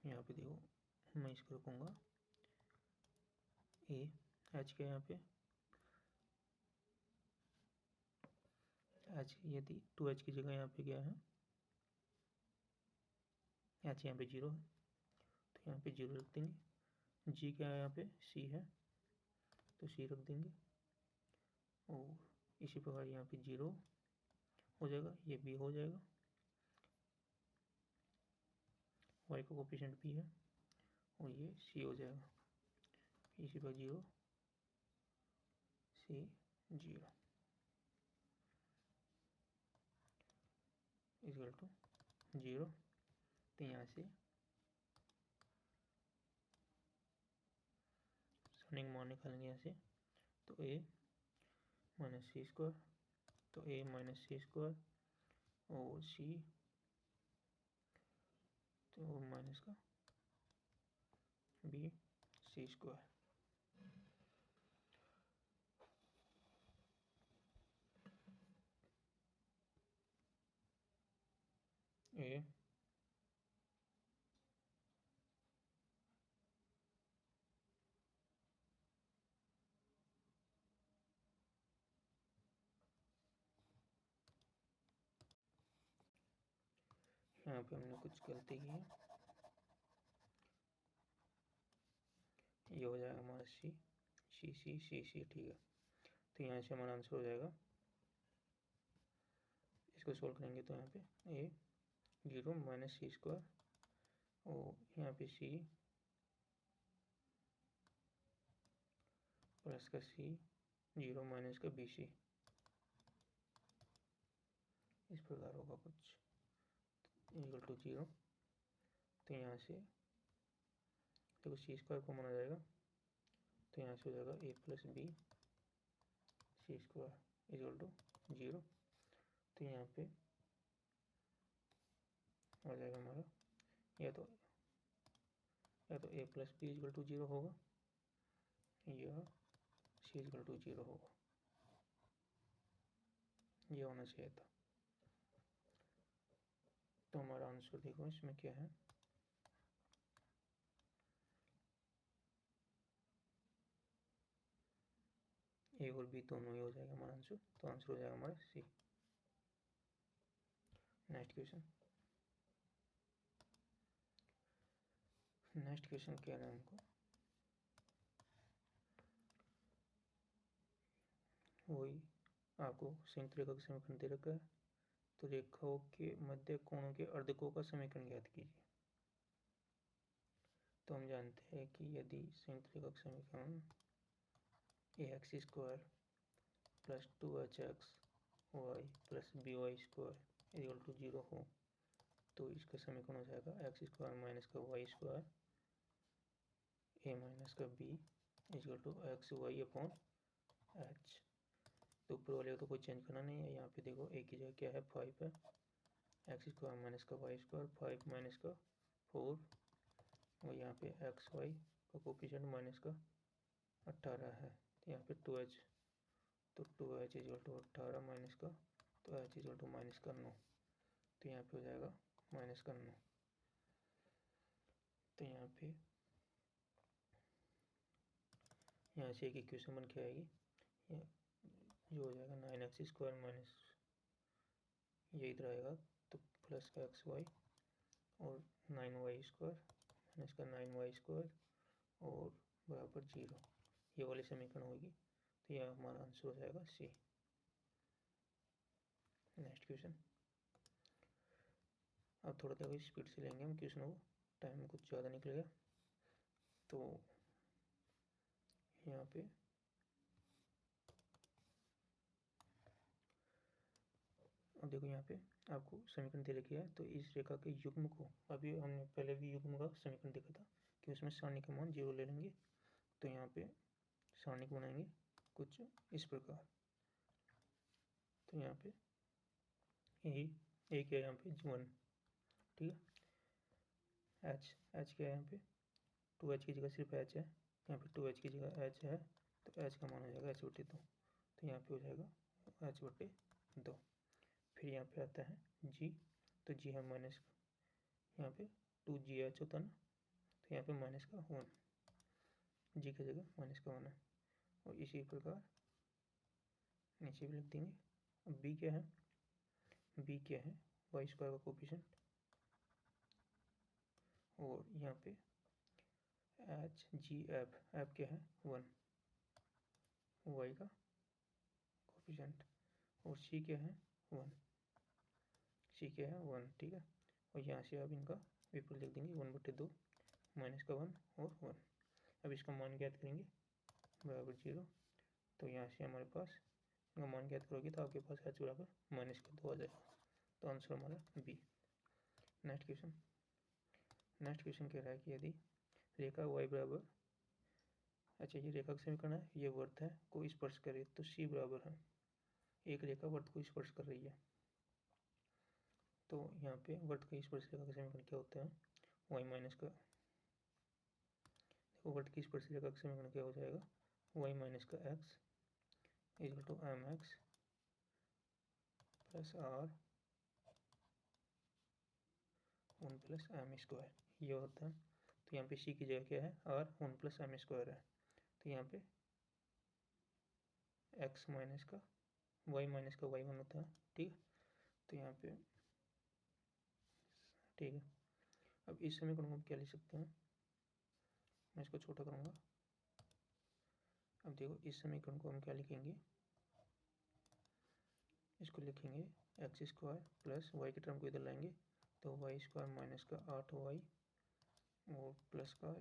यहाँ पे देखो मैं इसको रखूँगा ए, एच क्या है यहाँ पे, एच यदि 2h की जगह यहाँ पे क्या है एच, यहाँ पे 0 है तो यहाँ पे 0 रख देंगे। जी क्या है यहाँ पे सी है तो सी रख देंगे, और इसी प्रकार यहाँ पे 0 हो जाएगा, ये बी हो जाएगा, वाई का कोफिशिएंट बी है और ये सी हो जाएगा, इसी पर 0 सी 0 इक्वल टू 0। तो यहाँ से सारणी मान निकालेंगे यहाँ से, तो ए माइनस सी स्क्वायर, तो ए माइनस सी स्क्वायर और सी तो माइनस का बी सी स्क्वायर। ए यहाँ पे हमने कुछ गलती की है, ये हो जाएगा हमारा सी सी सी सी सी। ठीक है, तो यहाँ से हमारा आंसर हो जाएगा, इसको सोल्व करेंगे तो यहाँ पे ए 0 माइनस सी स्क्वायर और यहाँ पे सी प्लस का सी 0 माइनस का बी सी, इस प्रकार होगा कुछ इक्वल टू 0। तो यहाँ से देखो सी स्क्वायर को माना जाएगा, तो यहाँ से हो जाएगा a plus b c square equal to 0। तो यहाँ पे आ जाएगा हमारा या तो a plus b equal to 0 होगा या सी इक्वल टू 0 होगा, ये होना चाहिए था। तो हमारा आंसर देखो इसमें क्या है, ए और बी दोनों ही हो जाएगा हमारा आंसर, तो आंसर हो जाएगा हमारा सी। नेक्स्ट क्वेश्चन क्या है हमको, वही आपको संयुक्त रेखा का समीकरण दे रखा है, तो रेखाओं के मध्य कोणों के अर्धकों का समीकरण ज्ञात कीजिए। तो हम जानते हैं कि यदि संयुक्त रेखा का समीकरण ax square plus 2hx Y plus B Y square equal to 0 हो, तो इसका समीकरण हो जाएगा एक्स स्क्वायर माइनस का वाई स्क्वायर ए माइनस का B equal to X Y upon H. तो ऊपर वाले को तो कोई चेंज करना नहीं है, यहाँ पे देखो ए की जगह क्या है 5 है, एक्स स्क्वायर माइनस का वाई स्क्वायर 5 माइनस का 4 और यहाँ पे एक्स वाई का कोफिशिएंट माइनस का 18 है, तो यहाँ पे 2h, तो 2h इक्वल टू 18 माइनस का, तो h इक्वल टू माइनस का 9, तो यहाँ पे हो जाएगा माइनस का 9। तो यहाँ पे यहाँ से एक इक्वेशन बन के आएगी, जो हो जाएगा 9x स्क्वायर माइनस ये इधर आएगा तो प्लस का एक्स वाई और 9y स्क्वायर माइनस का 9y स्क्वायर और बराबर 0, ये वाली समीकरण होगी, तो यह हमारा आंसर हो जाएगा सी। नेक्स्ट क्वेश्चन, अब थोड़ा देखो स्पीड से लेंगे हम क्वेश्चन को, टाइम कुछ ज़्यादा निकलेगा। तो यहाँ पे अब देखो यहाँ पे आपको समीकरण दे रखी है, तो इस रेखा के युग्म को, अभी हमने पहले भी युग्म का समीकरण देखा था कि उसमें सारणी का मान 0 ले लेंगे, तो यहाँ पे सारणी को बनाएंगे कुछ इस प्रकार। तो यहाँ पे यही एक है यहाँ पे 1, ठीक है, एच क्या है यहाँ पे 2h की जगह सिर्फ h है, यहाँ पे 2h की जगह h है, तो h का मान हो जाएगा h/2, तो यहाँ पे हो जाएगा h/2। फिर यहाँ पे आता है g, तो g है माइनस, यहाँ पे 2gh होता है ना, तो यहाँ पे माइनस का 1, g की जगह माइनस का 1 है, और इसी प्रकार नीचे भी लिख देंगे। अब b क्या है, वाई स्क्वायर का कोफिशिएंट, और यहाँ पे एच जी एफ क्या है 1 वाई का कोफिशिएंट, और सी क्या है 1, ठीक है, और यहाँ से अब इनका विपरीत लिख देंगे 1/2 माइनस का 1 और 1। अब इसका मान ज्ञात करेंगे बराबर 0, तो यहाँ से हमारे पास इनका मान ज्ञात करोगे तो आपके पास h बराबर माइनस का 2 आ जाएगा, तो आंसर हमारा बी। नेक्स्ट क्वेश्चन कह रहा है कि यदि रेखा y बराबर, अच्छा ये रेखा का समीकरण है, ये वर्त है को स्पर्श करे तो c बराबर है, एक रेखा वर्त को स्पर्श कर रही है, तो यहाँ पे वर्त की स्पर्श रेखा का समीकरण क्या होता है y माइनस का, देखो वर्त की स्पर्श रेखा का समीकरण क्या हो जाएगा y माइनस का x equal to mx plus r 1 plus M square, ये होता है। तो यहाँ पे c की जगह क्या है r 1 प्लस एम स्क्वायर है, तो यहाँ पे x माइनस का y माइनस का y 1 होता है, ठीक है, तो यहाँ पे ठीक है। अब इस समीकरण को हम क्या लिख सकते हैं, मैं इसको छोटा करूँगा। अब देखो इस समीकरण को हम क्या लिखेंगे, इसको लिखेंगे एक्स स्क्वायर प्लस वाई की टर्म को इधर लाएंगे, तो वाई स्क्वायर माइनस का 8y और प्लस का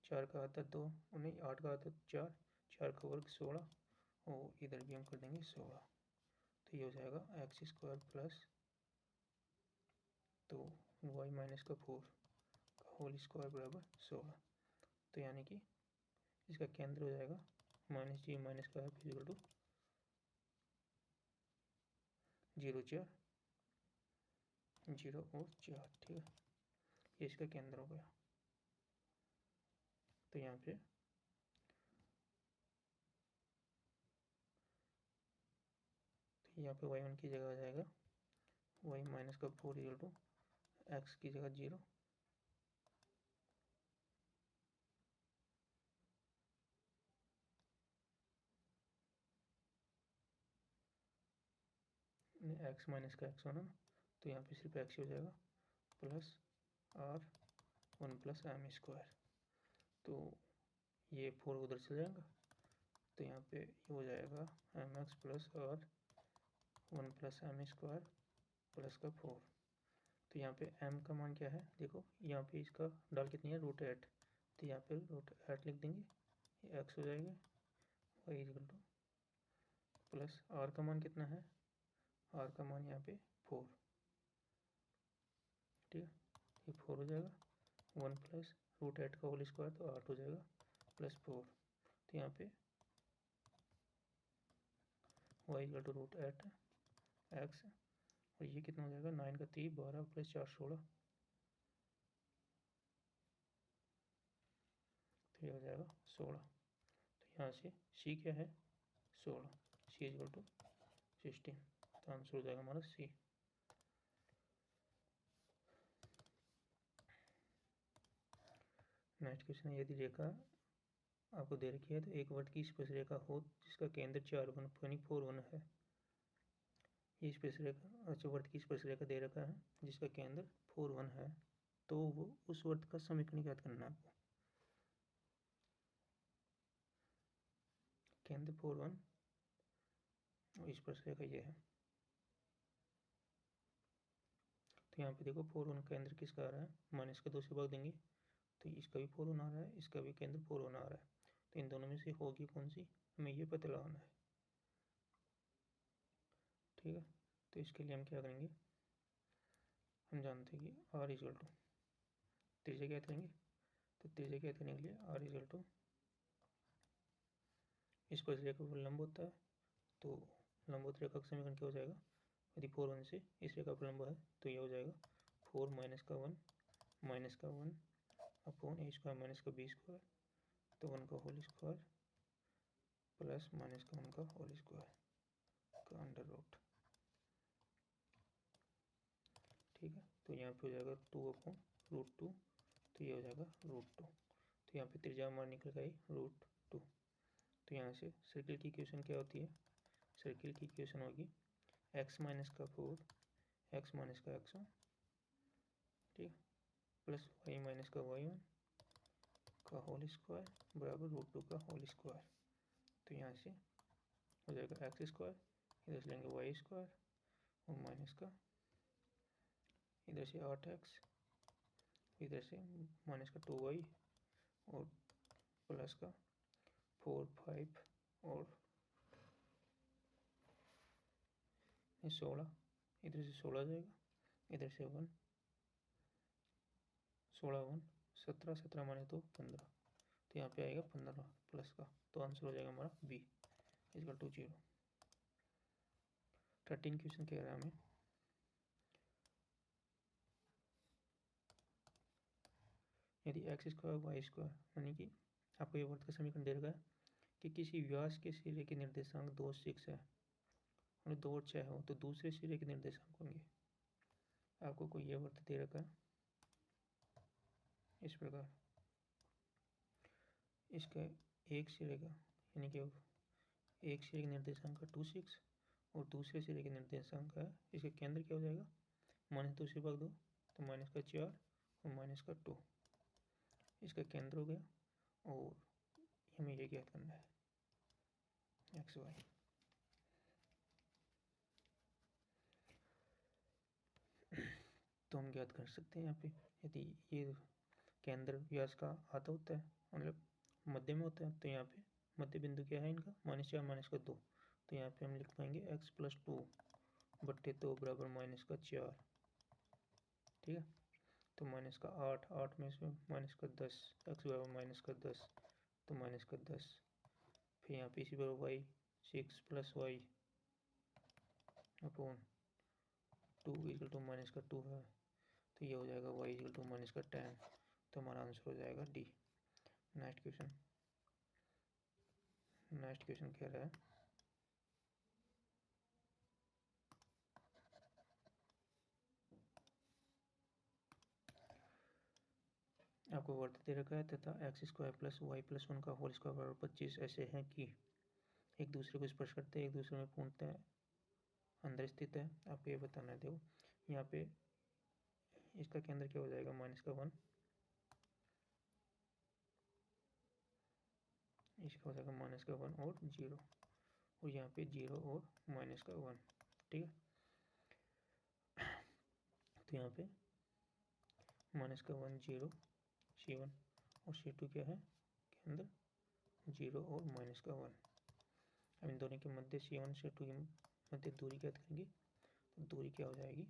4 का आधा 2 नहीं 8 का आधा 4, 4 का वर्ग 16, और इधर भी हम कर देंगे 16, तो ये हो जाएगा एक्स स्क्वायर प्लस तो वाई माइनस का 4 का होल स्क्वायर बराबर 16, तो यानी कि इसका केंद्र हो जाएगा माइनस जी माइनस का एफ इक्वल टू 0 4 0 और 4, ठीक है, ये इसका केंद्र हो गया। तो यहाँ पे y1 की जगह आ जाएगा y माइनस का 4 इक्वल टू एक्स की जगह 0 , एक्स माइनस का एक्स होना ना, तो यहाँ पे सिर्फ एक्स ही हो जाएगा plus R 1 plus M square. तो ये 4 उधर चल जाएगा, तो यहाँ पे ये हो जाएगा M X plus R 1 plus M square plus का 4। तो यहाँ पे m का मान क्या है, देखो यहाँ पे इसका डाल कितनी है √8, तो यहाँ पे √8 लिख देंगे, ये x हो जाएगा y equal two plus r का मान कितना है, r का मान यहाँ पे 4, ठीक है, ये 4 हो जाएगा 1 प्लस √8 का होल स्क्वायर तो 8 हो जाएगा प्लस 4। तो यहाँ पे y इक्वल टू √8 x, और ये कितना हो जाएगा 9 का 3 12 प्लस 4 16, तो ये हो जाएगा 16। तो यहाँ से c क्या है 16, c इक्वल टू 16, तो आंसर हो जाएगा हमारा c। नेक्स्ट क्वेश्चन है, यदि रेखा आपको दे रखी है तो एक वर्त की स्पर्श रेखा हो जिसका केंद्र 4 1 4 1 है। ये स्पर्श रेखा, अच्छा वर्त की स्पर्श रेखा दे रखा है जिसका केंद्र 4 1 है, तो वो उस वर्त का समीकरण ज्ञात करना है आपको। केंद्र 4 1 और स्पर्श रेखा ये है, तो यहाँ पे देखो 4 1 केंद्र किसका आ रहा है, माइनस का 2 से भाग देंगे तो इसका भी 4 1 आ रहा है, इसका भी केंद्र 4 1 आ रहा है, तो इन दोनों में से होगी कौन सी, हमें ये पता लगाना है, ठीक है। तो इसके लिए हम क्या करेंगे, हम जानते हैं कि r इक्वल टू त्रिज्या ज्ञात करेंगे, तो त्रिज्या ज्ञात करने के लिए r इक्वल टू स्पर्श रेखा पर लंब होता है, तो लंबवत रेखा का समीकरण क्या हो जाएगा, यदि 4 1 से इस रेखा पर लंब है तो ये हो जाएगा 4 माइनस का 1 अपॉन a स्क्वायर माइनस का b स्क्वायर, तो 1 का होल स्क्वायर प्लस माइनस का 1 का होल स्क्वायर का अंडर रूट, ठीक है। तो यहाँ पे हो जाएगा 2 अपॉन √2, तो ये हो जाएगा √2, तो यहाँ पे त्रिज्या हमारा निकल गई √2। तो यहाँ से सर्किल की इक्वेशन क्या होती है, सर्किल की इक्वेशन होगी x माइनस का 4 x माइनस का x1, ठीक, प्लस y माइनस का y1 का होल स्क्वायर बराबर √2 का होल स्क्वायर। तो यहाँ से हो जाएगा एक्स स्क्वायर, इधर से लेंगे वाई स्क्वायर और माइनस का इधर से 8x, इधर से माइनस का 2y और प्लस का 4 5 और 16, इधर से 16 जाएगा, इधर से 1 16 1 17 17 माने तो 15, तो यहाँ पे आएगा 15 प्लस का, तो आंसर हो जाएगा हमारा b इक्वल टू 0। 13 क्वेश्चन कह रहा है हमें, यदि एक्स स्क्वायर वाई स्क्वायर यानी कि आपको ये वर्त का समीकरण दे रखा है कि किसी व्यास के सिरे के निर्देशांक 2 6 है और 2 और 6 हो तो दूसरे सिरे के निर्देशांक होंगे। आपको कोई ये वर्त दे रखा है इस प्रकार, इसका एक सिरे का यानी कि एक सिरे के निर्देशांक का 2 6 और दूसरे सिरे के निर्देशांक का इसका केंद्र क्या हो जाएगा, -2 से भाग दो तो माइनस का 4 और माइनस का 2, इसका केंद्र हो गया, और हमें ये ज्ञात करना है एक्स वाई। तो हम ज्ञात कर सकते हैं यहाँ पे, यदि ये केंद्र व्यास का आधा होता है मतलब मध्य में होता है, तो यहाँ पे मध्य बिंदु क्या है इनका -4 माइनस का 2, तो यहाँ पे हम लिख पाएंगे x प्लस 2 बट्टे 2 बराबर माइनस का 4, ठीक है। तो माइनस का 8 8 में से माइनस का 10 x बराबर माइनस का 10, तो माइनस का 10, फिर यहाँ पे इसी बराबर y 6 plus y upon 2 equal to minus का 2 है, तो ये हो जाएगा y इक्वल टू माइनस का 10, तो हमारा आंसर हो जाएगा डी। नेक्स्ट क्वेश्चन कह रहा है, आपको वर्त दे रखा है तथा X square plus Y plus 1 का होल स्क्वायर बराबर 25 ऐसे हैं कि एक दूसरे को स्पर्श करते हैं, एक दूसरे में पूर्णतः अंदर स्थित है, आपको ये बताना है। देखो यहाँ पे इसका केंद्र क्या हो जाएगा, -1, इसका हो जाएगा -1 और 0, और यहाँ पे 0 और -1, ठीक है। तो यहाँ पे -1 0 C1 और C2 क्या है, केंद्र 0 और -1। अब इन दोनों के मध्य C1 C2 के मध्य दूरी क्या करेंगे, तो दूरी क्या हो जाएगी,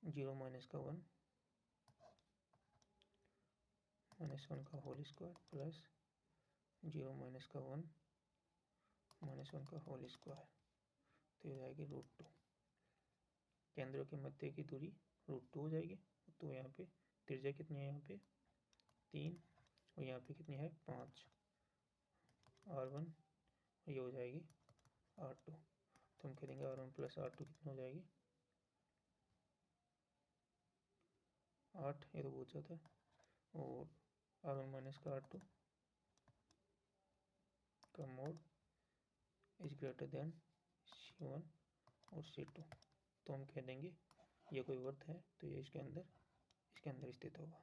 0 -1 -1 का होल स्क्वायर प्लस 0 -1 -1 का होल स्क्वायर, तो हो जाएगी √2। केंद्रों के मध्य की दूरी √2 हो जाएगी। तो यहाँ पे त्रिज्या कितनी है, यहाँ पे 3, और यहाँ पे कितनी है 5, R1, ये हो जाएगी R2। तो हम कह देंगे R1 + R2 कितनी हो जाएगी 8, ये तो पूछा था। और R1 - R2 का mode is greater than C1 और C2। तो हम कह देंगे ये कोई वर्त है, तो ये इसके अंदर स्थित होगा।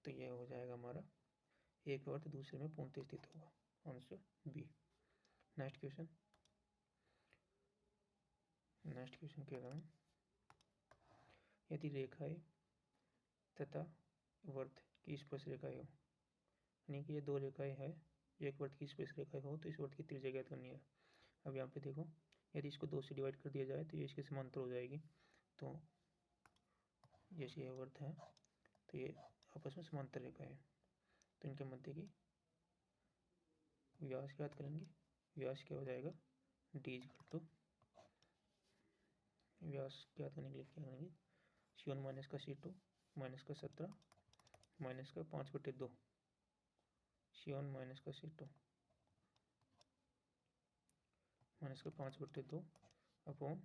तो ये हो जाएगा हमारा एक वर्त दूसरे में पूर्णतः स्थित होगा, आंसर बी। नेक्स्ट क्वेश्चन कह रहा हूँ, यदि रेखाएं तथा वर्त की स्पर्श रेखाएं हो, यानी कि ये दो रेखाएं हैं, एक वर्त की स्पर्श रेखाएं हो, तो इस वर्त की त्रिज्या ज्ञात करनी है। अब यहाँ पे देखो, यदि इसको 2 से डिवाइड कर दिया जाए तो ये इसके समांतर हो जाएगी। तो जैसे ये वर्त है, तो ये आपस में समांतर रेखाएं हैं, तो इनके मध्य की व्यास ज्ञात करेंगे। व्यास क्या हो जाएगा, d = व्यास ज्ञात करने के लिए क्या करेंगे, C1 - C2 -17 -5/2, C1 - C2 -5/2 upon,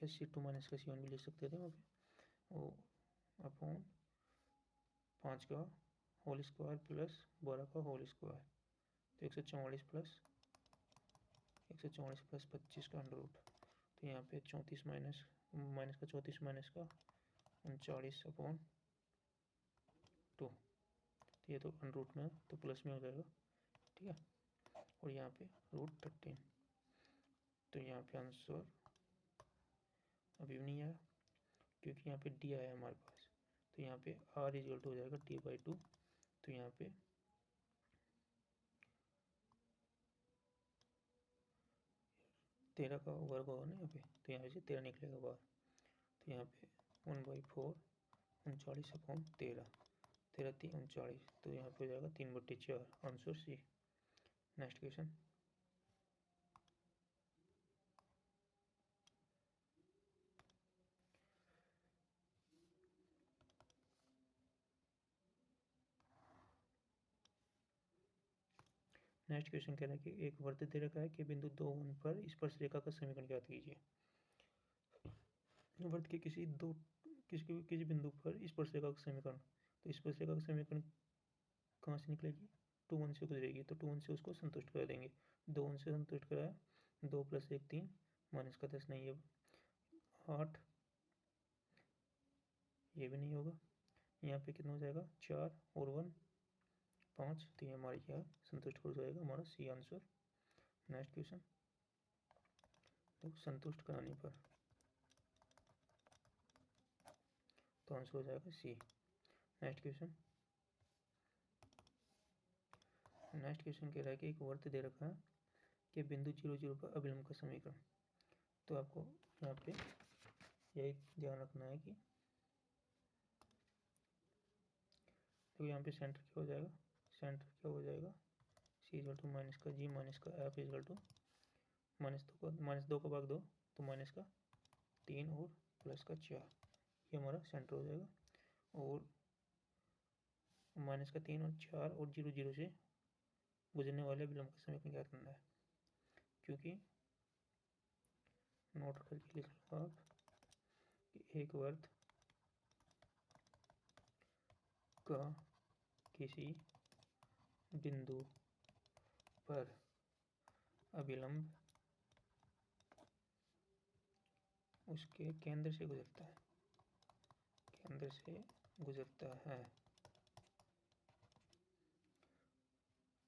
या C2 - C1 भी लिख सकते थे वहाँ पे, वो अपॉन 5 का होल स्क्वायर प्लस 12 का होल स्क्वायर, तो 144 प्लस 25 का अंडर रूट। तो यहाँ पे 34 माइनस का 34 माइनस का 39/2, तो ये तो अंडर रूट में है, तो प्लस में हो जाएगा, ठीक है। और यहाँ पे √13, तो यहाँ पे आंसर अभी भी नहीं आया, क्योंकि यहाँ पे डी आया हमारे पास। तो यहाँ पे R = हो जाएगा d/2। तो यहाँ पे 13 का वर्ग होगा ना यहाँ पे, तो यहाँ से 13 निकलेगा बाहर। तो यहाँ पे 1/4 39/13, 13 3 39, तो यहाँ पे हो जाएगा 3/4, आंसर सी। नेक्स्ट क्वेश्चन कह रहा है कि एक वृत्त दे रखा है कि बिंदु 2 पर स्पर्श रेखा का समीकरण ज्ञात कीजिए। वृत्त के किसी बिंदु पर स्पर्श रेखा का समीकरण, तो स्पर्श रेखा का समीकरण कहाँ से निकलेगी, 2 1 से गुजरेगी, तो 2 1 से उसको संतुष्ट कर देंगे। 2 1 से संतुष्ट कराया, 2 + 1 3 -10 नहीं है, 8, ये भी नहीं होगा। यहाँ पे कितना हो जाएगा, 4 और 1 5, तो ये हमारी क्या संतुष्ट हो जाएगा, हमारा सी आंसर। नेक्स्ट क्वेश्चन, तो संतुष्ट कराने पर तो आंसर हो जाएगा सी। नेक्स्ट क्वेश्चन कह रहा है कि एक वर्त दे रखा है कि बिंदु 0 0 पर अभिलंब का समीकरण। तो आपको यहाँ पे यही ध्यान रखना है कि तो यहाँ पे सेंटर क्या हो जाएगा, सी = -g -f -2 का भाग 2, तो -3 और +4, ये हमारा सेंटर हो जाएगा। और -3 और 4 और 0 0 से गुजरने वाले विलंब का समीकरण ज्ञात करना है। क्योंकि नोट करके लिख लो आप कि एक वर्त का किसी बिंदु पर अभिलंब उसके केंद्र से गुजरता है, केंद्र से गुजरता है।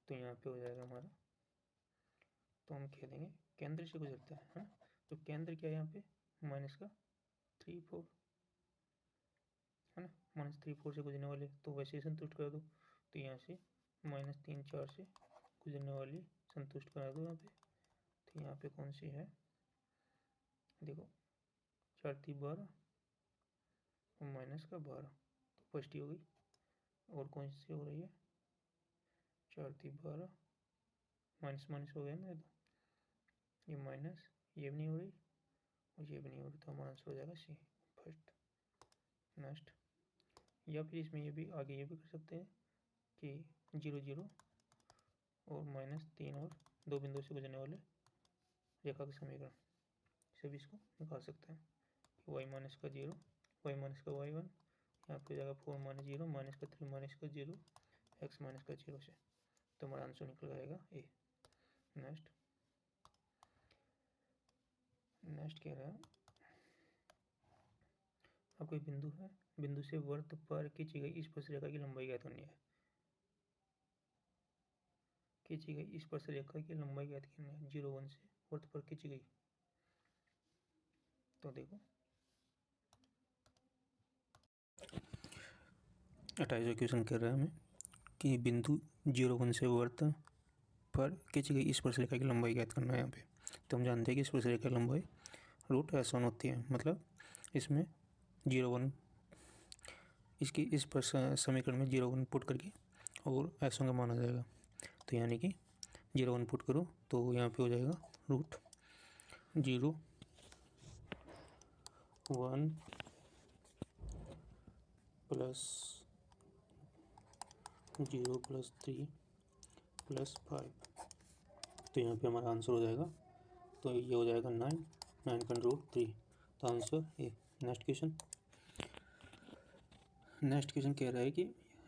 तो यहाँ पे हो जाएगा हमारा, तो हम कह देंगे केंद्र से गुजरता है। तो केंद्र क्या है यहाँ पे, माइनस का 3 4 है ना, -3 4 से गुजरने वाले, तो वैसे संतुष्ट कर दो। तो यहाँ से -3 4 से गुजरने वाली संतुष्ट करा दो यहाँ पे। तो यहाँ पे कौन सी है, देखो 4 3 12 और माइनस का 12, तो फर्स्ट ही हो गई। और कौन सी हो रही है, 4 3 12 माइनस माइनस हो गया ना, तो ये माइनस, ये भी नहीं हो रही और ये भी नहीं हो रही, तो हमारा आंसर हो जाएगा सी, फर्स्ट। नेक्स्ट, या फिर इसमें ये भी आगे ये भी कर सकते हैं कि 0 0 और -3 और 2 बिंदु से गुजरने वाले रेखा का समीकरण से भी इसको निकाल सकते हैं। y माइनस का 0, y माइनस का y1, यहाँ पे हो जाएगा 4 माइनस 0 माइनस का 3 माइनस का 0, x माइनस का 0 से, तो हमारा आंसर निकल आएगा ए। नेक्स्ट कह रहा है, अब कोई बिंदु है, बिंदु से वृत्त पर खींची गई स्पर्श रेखा की लंबाई ज्ञात करनी है। खींची गई स्पर्श रेखा की लंबाई ज्ञात करनी है, 0 1 से वृत्त पर खींची गई। तो देखो 28वां क्वेश्चन कह रहा है हमें कि बिंदु 0 1 से वृत्त पर खींची गई स्पर्श रेखा की लंबाई ज्ञात करना है यहाँ पे। तो हम जानते हैं कि स्पर्श रेखा की लंबाई √S1 होती है, मतलब इसमें 0 1 इसकी इस पर समीकरण में 0 1 पुट करके और S1 का माना जाएगा। तो यानी कि 0 1 पुट करो तो यहाँ पे हो जाएगा √0 1 प्लस 0 प्लस 3 प्लस 5, तो यहाँ पे हमारा आंसर हो जाएगा, तो ये हो जाएगा 9 का √3, तो आंसर ए। नेक्स्ट क्वेश्चन कह रहा है कि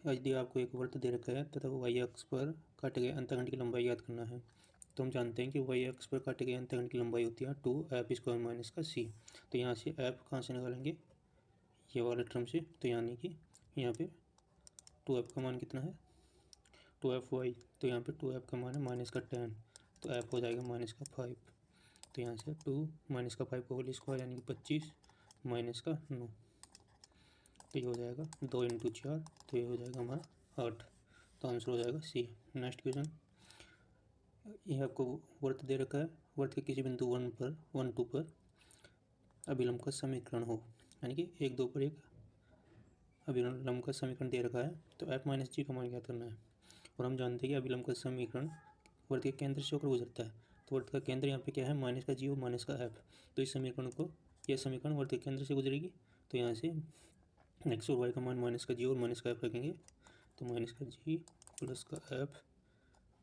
यदि आपको एक वृत्त दे रखा है तथा वाई अक्ष पर काटे गए अंतखंड की लंबाई ज्ञात करना है। तो हम जानते हैं कि वाई अक्ष पर काटे गए अंतखंड की लंबाई होती है 2f² माइनस का c। तो यहाँ से f कहाँ से निकालेंगे, ये वाले टर्म से, तो यानी कि यहाँ पे 2f का मान कितना है 2fy, तो यहाँ पे 2f का मान है -10, तो f हो जाएगा -5। तो यहाँ से 2 - 5 का होल स्क्वायर यानी कि 25 -9, तो ये हो जाएगा 2 × 4, तो ये हो जाएगा हमारा 8, तो आंसर हो जाएगा सी। नेक्स्ट क्वेश्चन, ये आपको वृत्त दे रखा है, वृत्त के किसी बिंदु 1 2 पर अभिलंब का समीकरण हो, यानी कि 1 2 पर एक अभिलंब का समीकरण दे रखा है, तो f - g का मान ज्ञात करना है। और हम जानते हैं कि अभिलंब का समीकरण वृत्त के केंद्र से होकर गुजरता है, तो वृत्त का केंद्र यहाँ पे क्या है -g और -f, तो इस समीकरण को, यह समीकरण वृत्त के केंद्र से गुजरेगी। तो यहाँ से x और y का मान -g और -f रखेंगे, तो -g प्लस का f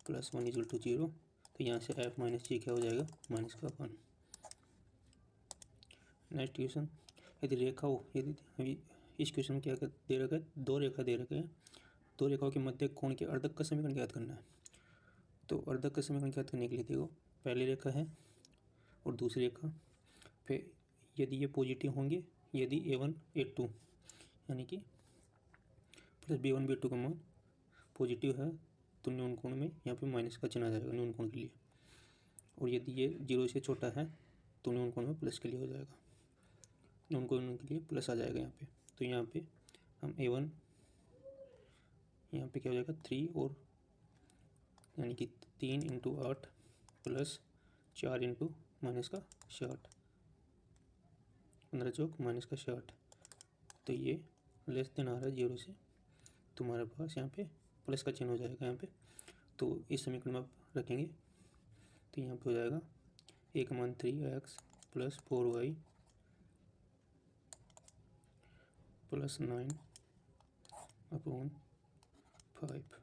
प्लस 1 = 0, तो यहाँ से f - g क्या हो जाएगा -1। नेक्स्ट क्वेश्चन, यदि रेखा हो, यदि इस क्वेश्चन में क्या दे रखा है, 2 रेखा दे रखे हैं, 2 रेखाओं के मध्य कोण के अर्धक का समीकरण ज्ञात करना है। तो अर्धक का समीकरण ज्ञात करने के लिए देखो, पहली रेखा है और दूसरी रेखा, फिर यदि ये पॉजिटिव होंगे, यदि a1 a2 यानी कि प्लस b1 b2 का मान पॉजिटिव है, तो न्यून कोण में यहाँ पे माइनस का चिन्ह आ जाएगा न्यून कोण के लिए, और यदि ये 0 से छोटा है तो न्यून कोण में प्लस के लिए हो जाएगा, न्यून कोण के लिए प्लस आ जाएगा यहाँ पे। तो यहाँ पे हम a1 यहाँ पे क्या हो जाएगा 3, और यानी कि 3 × 8 प्लस 4 × -60, 15 चौक -60, तो ये लेस देन आ रहा है 0 से, तो हमारे पास यहाँ पे प्लस का चिन्ह हो जाएगा यहाँ पे। तो इस समीकरण में आप रखेंगे, तो यहाँ पे हो जाएगा a का मान 3x plus 4y plus 9 upon 5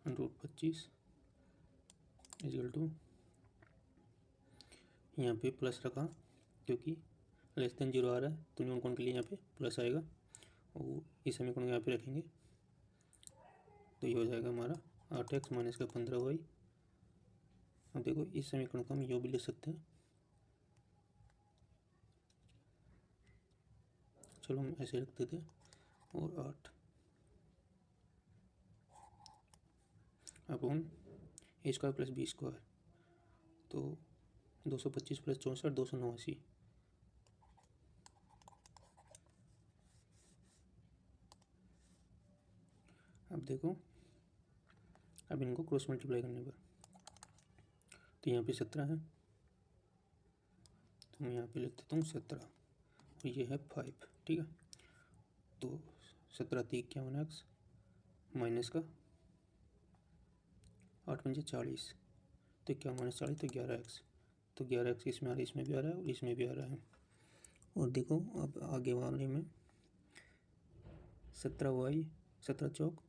√25 = यहाँ पे प्लस रखा क्योंकि लेस देन 0 आ रहा है, तो न्यून कोण के लिए यहाँ पे प्लस आएगा, और इस समीकरण को यहाँ पे रखेंगे, तो ये हो जाएगा हमारा 8x - 15y। अब देखो इस समीकरण को हम यूँ भी लिख सकते हैं, चलो हम ऐसे रखते थे, और 8 अपॉन ए स्क्वायर प्लस बी स्क्वायर, तो 225 प्लस 64 289। अब देखो, अब इनको क्रॉस मल्टीप्लाई करने पर, तो यहाँ पे 17 है, तो मैं यहाँ पे लिख देता हूँ 17, और ये है 5, ठीक है। तो 17 × 51x माइनस का 8 × 5 = 40, तो क्या माइनस 40 तो 11x, तो 11x इसमें आ रहा है, इसमें भी आ रहा है और इसमें भी आ रहा है। और देखो अब आगे वाले में 17y 17 चौक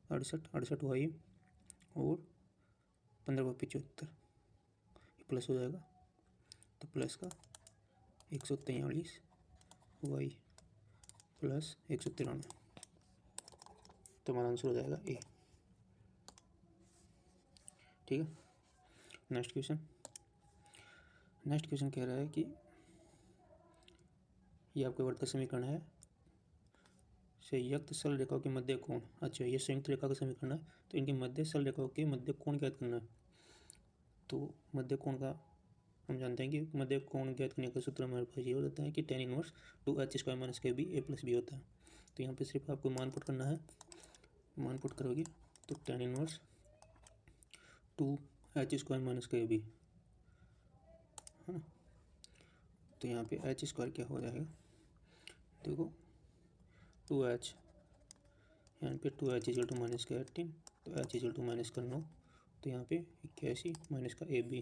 68 68y और 15 × 75 प्लस हो जाएगा, तो प्लस का 143 y प्लस 193, तो हमारा आंसर हो जाएगा ए, ठीक है। नेक्स्ट क्वेश्चन कह रहा है कि ये आपके वर्तक समीकरण है, संयुक्त सरल रेखाओं के मध्य कोण, अच्छा ये संयुक्त रेखा का समीकरण है, तो इनके मध्य सरल रेखाओं के मध्य कोण ज्ञात करना है। तो मध्य कोण का हम जानते हैं कि मध्य कोण ज्ञात करने का सूत्र हमारे पास ये होता है कि tan inverse 2h² - kb a + b होता है। तो यहाँ पे सिर्फ आपको मान पुट करना है, मान पुट करोगे तो tan इनवर्स 2h² - kb है ना। तो यहाँ पे h² क्या हो जाएगा, देखो 2h, यहाँ पे 2h = -18, तो h = -9, तो यहाँ पे 81 माइनस का AB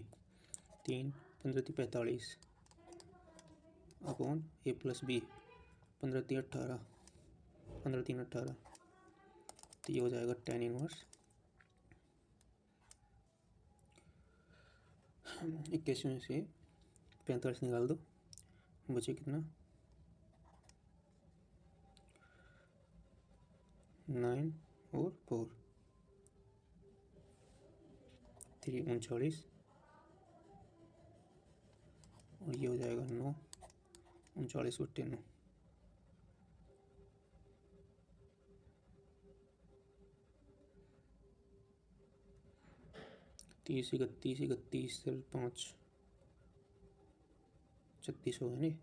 3 15 × 45 अपॉन a + b 15 × 18 15 × 3 18, तो ये हो जाएगा tan इनवर्स 81 में से 45 निकाल दो, बचे कितना 9 और 4 3 39, और ये हो जाएगा 9 39/9, 30 31 31 से 5 36 होगा नहीं,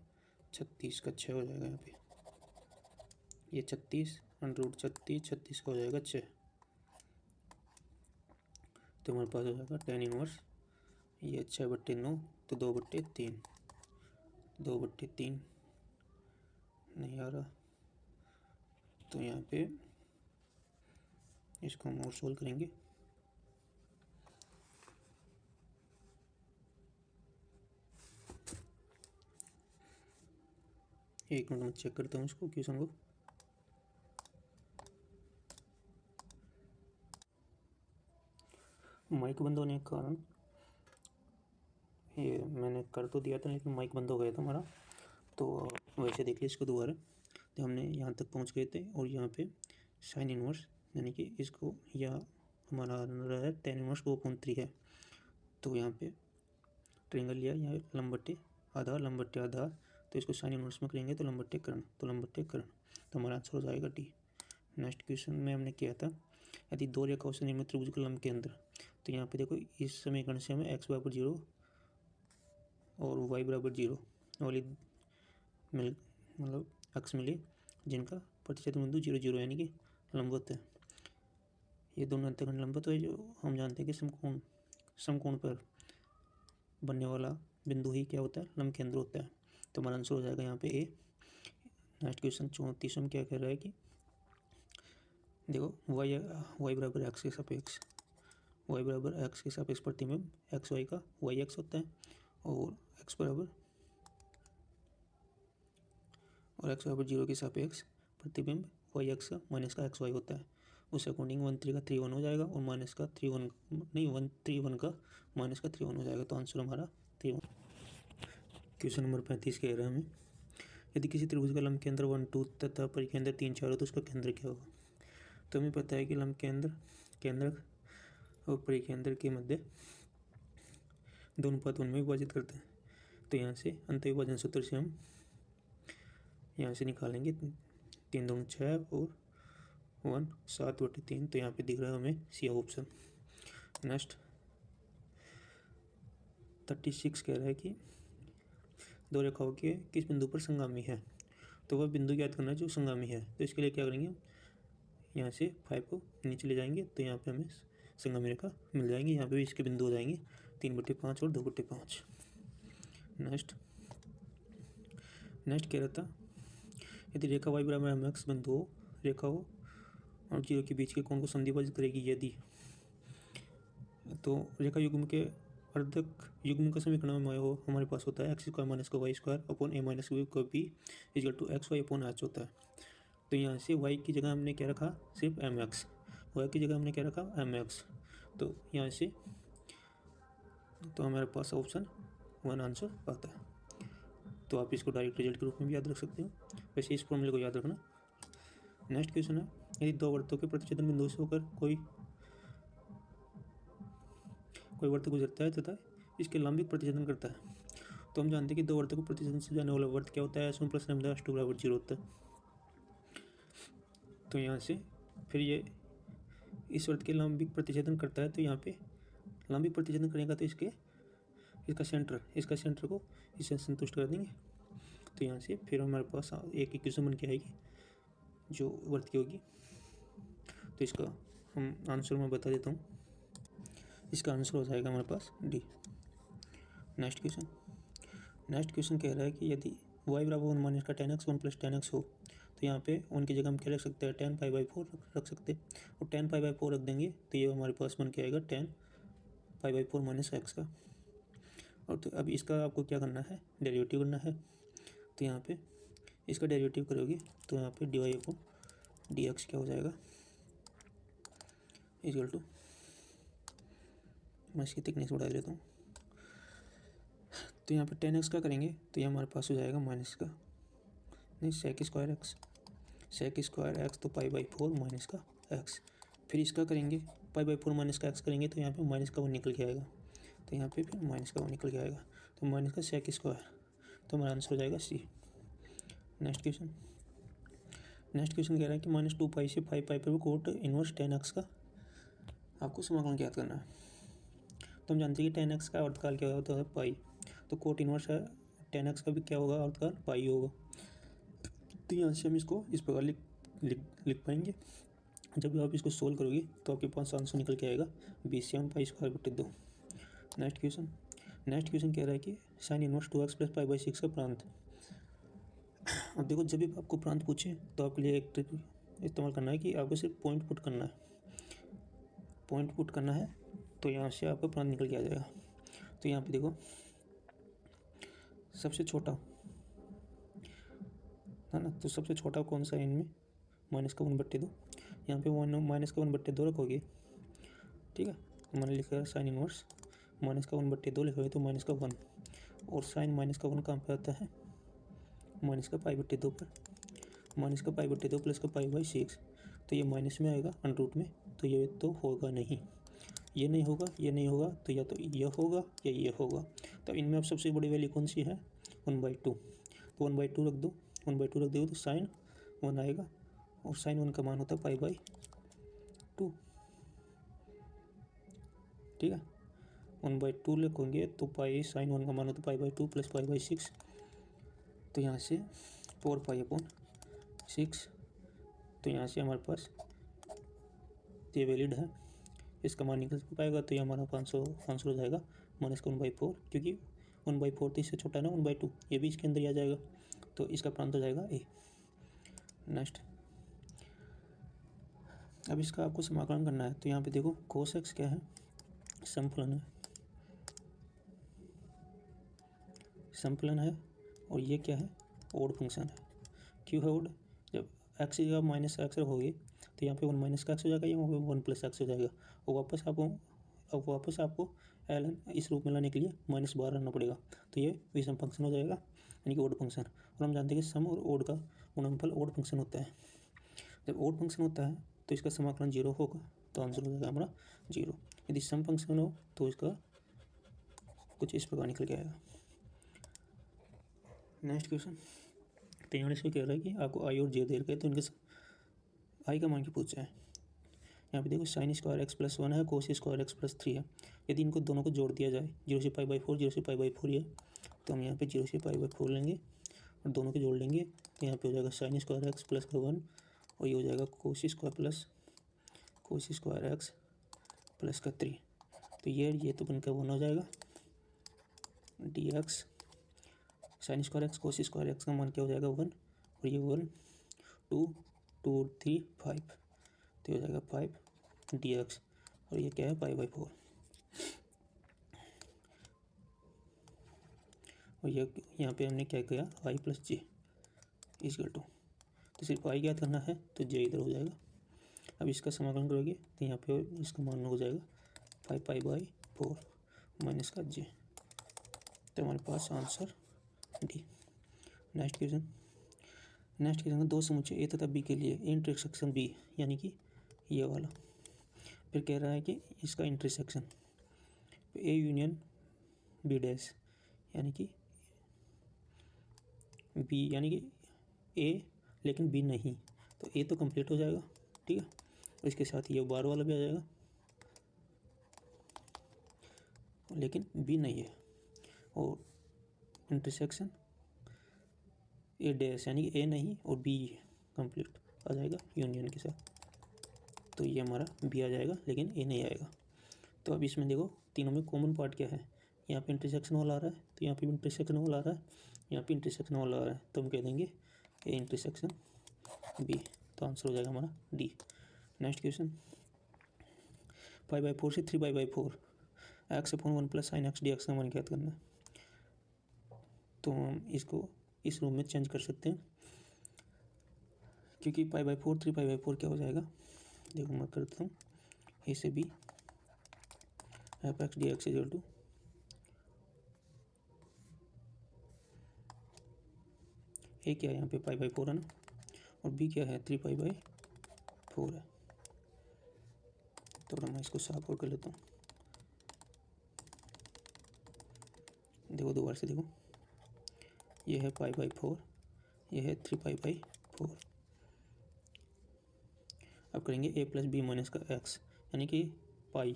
36 का 6 हो जाएगा यहाँ पे, ये 36 √36 36 का हो जाएगा 6, तो हमारे पास हो जाएगा tan इनवर्स ये 6/9, तो 2/3 2/3 नहीं आ रहा, तो यहाँ पे इसको हम और सोल्व करेंगे। एक मिनट में चेक करता हूँ इसको क्वेश्चन को। माइक बंद होने के कारण ये मैंने कर तो दिया था, लेकिन माइक बंद हो गया था हमारा, तो वैसे देख लिया इसको दोबारा। तो हमने यहाँ तक पहुँच गए थे, और यहाँ पे साइन इनवर्स यानी कि इसको या हमारा रहा है tan इनवर्स 2/3 है, तो यहाँ पे ट्रायंगल लिया, यहाँ लंब आधार लंब आधार, तो इसको साइन इनवर्स में करेंगे तो लंब कर्ण, तो लंब कर्ण, तो हमारा आंसर हो जाएगा डी। नेक्स्ट क्वेश्चन में हमने किया था, यदि दो रेखाओं से निर्मित त्रिभुज का लंब केंद्र, तो यहाँ पे देखो इस समीकरण से हमें x = 0 और y = 0 वाली मतलब अक्ष मिले, जिनका प्रतिच्छेद बिंदु 0 0 यानी कि लंबवत है। ये दोनों अंतःखंड लंबवत है, जो हम जानते हैं कि समकोण पर बनने वाला बिंदु ही क्या होता है, लंब केंद्र होता है। तो हमारा आंसर हो जाएगा यहाँ पे ए। नेक्स्ट क्वेश्चन 34 में क्या कह रहा है कि देखो y = x के सापेक्ष y = x के सापेक्ष प्रतिबिंब एक्स वाई का yx होता है, और x = 0 के सापेक्ष प्रतिबिंब yx का माइनस का xy होता है। उस अकॉर्डिंग 1 3 का 3 1 हो जाएगा, और माइनस का 3 1 नहीं 1 3 1 का माइनस का 3 1 हो जाएगा, तो आंसर हमारा 3 1। क्वेश्चन नंबर 35 कह रहा है हमें, यदि किसी त्रिभुज का लंब केंद्र 1 2 तथा परिकेंद्र 3 4 हो तो उसका केंद्र क्या होगा। तो हमें पता है कि लंब केंद्रक और परिकेंद्र के मध्य दोनों पद 1 में विभाजित करते हैं। तो यहाँ से अंतःविभाजन सूत्र से हम यहाँ से निकालेंगे 3 दूनी 6 और 1 7/3, तो यहाँ पे दिख रहा है हमें सी ऑप्शन। नेक्स्ट 36 कह रहा है कि दो रेखाओं के किस बिंदु पर संगामी है, तो वह बिंदु याद करना है जो संगामी है। तो इसके लिए क्या करेंगे, यहाँ से 5 को नीचे ले जाएंगे तो यहाँ पे हमें संगामी रेखा मिल जाएंगी। यहाँ पे भी इसके बिंदु हो जाएंगे 3/5 और 2/5। नेक्स्ट कह रहा था यदि रेखा y बराबर mx बिंदु हो, रेखा हो और 0 के बीच के कोण को संधिभाजित करेगी यदि, तो रेखा युग्म के अर्धक युग्म का समीकरण में हो हमारे पास होता है x² - y² upon a - b equal to xy upon h होता है। तो यहाँ से y की जगह हमने क्या रखा, सिर्फ mx, y की जगह हमने क्या रखा mx, तो यहाँ से तो हमारे पास ऑप्शन 1 आंसर आता है। तो आप इसको डायरेक्ट रिजल्ट के रूप में भी याद रख सकते हो, वैसे इस फॉर्मूले को याद रखना। नेक्स्ट क्वेश्चन है यदि दो वृत्तों के प्रतिच्छेदन बिंदु से होकर कोई वृत्त गुजरता है तथा इसके लंबिक प्रतिच्छेदन करता है, तो हम जानते हैं कि दो वृत्तों को प्रतिच्छेदन से जाने वाला वृत्त क्या होता है, S1 + लैम्ब्डा S2 = 0 होता है। तो यहाँ से फिर ये इस वृत्त के लंबिक प्रतिच्छेदन करता है, तो यहाँ पे लंबिक प्रतिच्छेदन करेगा तो इसका सेंटर को इससे संतुष्ट कर देंगे। तो यहाँ से फिर हमारे पास एक इक्वेशन बन के आएगी जो वृत्त की होगी। तो इसका हम आंसर मैं बता देता हूँ, इसका आंसर हो जाएगा हमारे पास डी। नेक्स्ट क्वेश्चन कह रहा है कि यदि y बराबर 1 - tan x 1 + tan x हो, तो यहाँ पे उनकी जगह हम क्या रख सकते हैं, tan π/4 रख सकते हैं और tan π/4 रख देंगे तो ये हमारे पास बन के आएगा tan π/4 - x का। और तो अब इसका आपको क्या करना है, डेरिवेटिव करना है। तो यहाँ पे इसका डेरिवेटिव करोगे तो यहाँ पे dy/dx क्या हो जाएगा, इक्वल टू, मैं इसकी थिकनेस बढ़ा देता हूँ। तो यहाँ पे tan x का करेंगे तो ये हमारे पास हो जाएगा माइनस का नहीं sec² x तो π/4 माइनस का x। फिर इसका करेंगे π/4 माइनस का x करेंगे तो यहाँ पे माइनस का 1 निकल के आएगा, तो यहाँ पे फिर माइनस का 1 निकल के आएगा, तो माइनस का sec², तो हमारा आंसर हो जाएगा सी। नेक्स्ट क्वेश्चन कह रहा है कि -2π से 5π पर कोट इनवर्स tan x का आपको समाकलन ज्ञात करना है। तो हम जानते हैं कि tan x का अर्थकाल क्या होता है, पाई, तो कोट इनवर्स है tan x का भी क्या होगा, अर्थकाल पाई होगा। तो यहाँ से हम इसको इस प्रकार लिख पाएंगे। जब आप इसको सोल्व करोगे तो आपके पास आंसर निकल के आएगा 27π²/2। नेक्स्ट क्वेश्चन कह रहा है कि sin इनवर्स 2x + π/6 का प्रांत। अब देखो जब भी आपको प्रांत पूछे तो आपके लिए एक ट्रिक इस्तेमाल करना है कि आपको सिर्फ पॉइंट पुट करना है, तो यहाँ से आपका प्रांत निकल के आ जाएगा। तो यहाँ पे देखो सबसे छोटा है ना, तो सबसे छोटा कौन सा है इनमें, -1/2। यहाँ पे -1/2 रखोगे, ठीक है। मैंने लिखा है sin इनवर्स -1/2 लिखोगे तो -1, और साइन -1 कहाँ पे आता है, -π/2 पर, -π/2 प्लस का π/6, तो ये माइनस में आएगा √ में, तो ये तो होगा नहीं, ये नहीं होगा, तो या तो ये होगा या ये होगा। तो इनमें अब सबसे बड़ी वैल्यू कौन सी है, 1/2, तो 1/2 रख दो, 1/2 रख दो तो sin 1 आएगा, और sin 1 का मान होता है π/2, ठीक है। 1/2 लिखोगे तो sin 1 का मान होता है π/2 प्लस π/6, तो यहाँ से 4π/6, तो यहाँ से हमारे पास ये वैलिड है, इसका मान निकल पाएगा, तो ये हमारा आंसर हो जाएगा -1/4, क्योंकि 1/4 तो इससे छोटा है ना 1/2, ये भी इसके अंदर ही आ जाएगा, तो इसका प्रांत हो जाएगा ए। नेक्स्ट, अब इसका आपको समाकलन करना है। तो यहाँ पे देखो cos x क्या है, समफलन है, और ये क्या है, ओड फंक्शन है। क्यों है ओड, जब x की जगह -x रखोगे तो यहाँ पे 1 - का x हो जाएगा, यहाँ पे 1 + x हो जाएगा, और वापस आपको ln इस रूप में लाने के लिए -12 रखना पड़ेगा, तो ये विषम फंक्शन हो जाएगा, यानी कि ओड फंक्शन। और हम जानते हैं कि सम और ओड का गुणनफल ओड फंक्शन होता है। जब ओड फंक्शन होता है तो इसका समाकलन 0 होगा, तो आंसर हो जाएगा हमारा 0। यदि सम फंक्शन हो तो इसका कुछ इस प्रकार निकल के आएगा। नेक्स्ट तो यहाँ इसको कह रहा है कि आपको आई और जे दे रखा है, तो इनके आई का मान के पूछा है। यहाँ पे देखो साइन स्क्वायर एक्स प्लस 1 है, कोस स्क्वायर एक्स प्लस 3 है। यदि इनको दोनों को जोड़ दिया जाए, 0 से π/4 0 से π/4 है, तो हम यहाँ पे 0 से π/4 लेंगे और दोनों को जोड़ लेंगे। तो यहाँ पे हो जाएगा साइन स्क्वायर एक्स प्लस का 1 और ये हो जाएगा कोस स्क्वायर एक्स प्लस का 3। तो ये तो बनकर 1 हो जाएगा D x. Sine square x cos square x का मान क्या हो जाएगा 1 और ये 1 2 2 3 5, तो हो जाएगा 5 डी एक्स और ये क्या है π/4। और ये यहाँ पे हमने क्या किया आई प्लस जे इक्वल टू, तो सिर्फ आई ज्ञात करना है तो जे इधर हो जाएगा। अब इसका समाकलन करोगे तो यहाँ पे इसका मान हो जाएगा 5π/4 माइनस का जे, तो हमारे पास आंसर डी। नेक्स्ट क्वेश्चन दो समुच्चय ए तथा बी के लिए इंटरसेक्शन बी, यानी कि ये वाला। फिर कह रहा है कि इसका intersection A union B dash, यानी कि बी यानी कि ए लेकिन बी नहीं, तो ए तो कंप्लीट हो जाएगा, ठीक है। इसके साथ ये बार वाला भी आ जाएगा, लेकिन बी नहीं है। और इंटरसेक्शन ए डैश यानी कि ए नहीं और बी कंप्लीट आ जाएगा यूनियन के साथ, तो ये हमारा बी आ जाएगा लेकिन ए नहीं आएगा। तो अब इसमें देखो तीनों में कॉमन पार्ट क्या है, यहाँ पे इंटरसेक्शन वाला आ रहा है, तो यहाँ पे भी इंटरसेक्शन वाला आ रहा है, यहाँ पे इंटरसेक्शन वाला आ रहा है, तो हम कह देंगे ए इंटरसेक्शन बी, तो आंसर हो जाएगा हमारा डी। नेक्स्ट क्वेश्चन 5/4 से 3π/4 x/1 + sin x dx का मान ज्ञात करना है। तो हम इसको इस रूम में चेंज कर सकते हैं, क्योंकि π/4 3π/4 क्या हो जाएगा, देखो मैं करता हूँ ए से B f(x dx) equal to a क्या है यहाँ पे π/4 है ना, और बी क्या है 3π/4 है। तो मैं इसको साफ कर लेता हूँ, देखो दोबारा से देखो, ये है π/4, ये है 3π/4। अब करेंगे a + b - का x यानी कि पाई,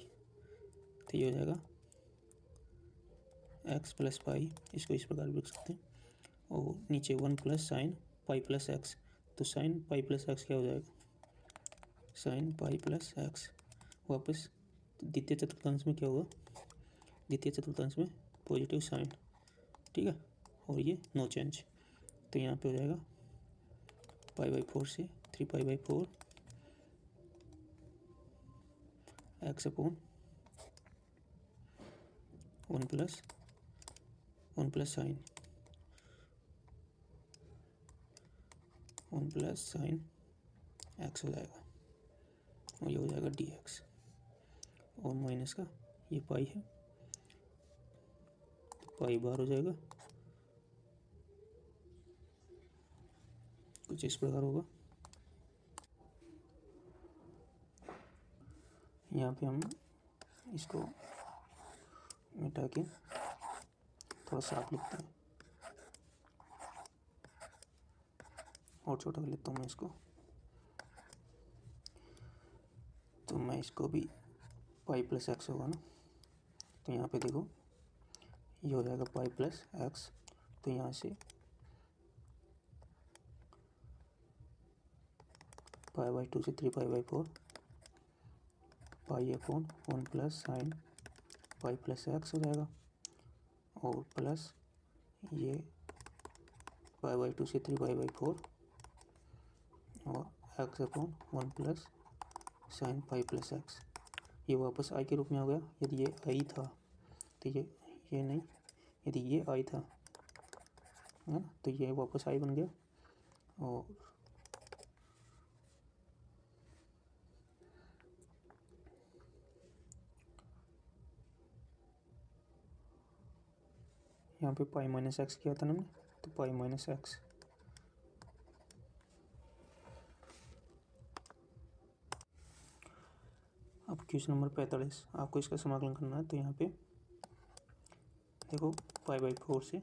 तो ये हो जाएगा x + पाई, इसको इस प्रकार भी लिख सकते हैं। और नीचे 1 + sin पाई + x, तो sin पाई + x क्या हो जाएगा sin पाई + x। वापस द्वितीय चतुर्थांश में क्या होगा, द्वितीय चतुर्थांश में पॉजिटिव साइन, ठीक है, और ये नो चेंज, तो यहाँ पे हो जाएगा π/4 से 3π/4 x/1 + sin 1 + sin x हो जाएगा, और ये हो जाएगा dx। और माइनस का ये पाई है, तो पाई बाहर हो जाएगा, कुछ इस प्रकार होगा। यहाँ पे हम इसको मिटा के थोड़ा साफ लिखते हैं और छोटा कर लेता हूँ मैं इसको। तो मैं इसको भी पाई + x होगा ना, तो यहाँ पे देखो ये हो जाएगा पाई + x, तो यहाँ से π/2 से 3π/4 π/1 + sin पाई + x हो जाएगा, और प्लस ये π/2 से 3π/4 और x/1 + sin पाई + x, ये वापस आई के रूप में आ गया। यदि ये आई था तो ये नहीं, यदि ये आई था है ना, तो ये वापस आई बन गया। और यहाँ पे पाई - x किया था ना हमने, तो पाई - x। अब क्वेश्चन नंबर 45, आपको इसका समाकलन करना है। तो यहाँ पे देखो π/4 से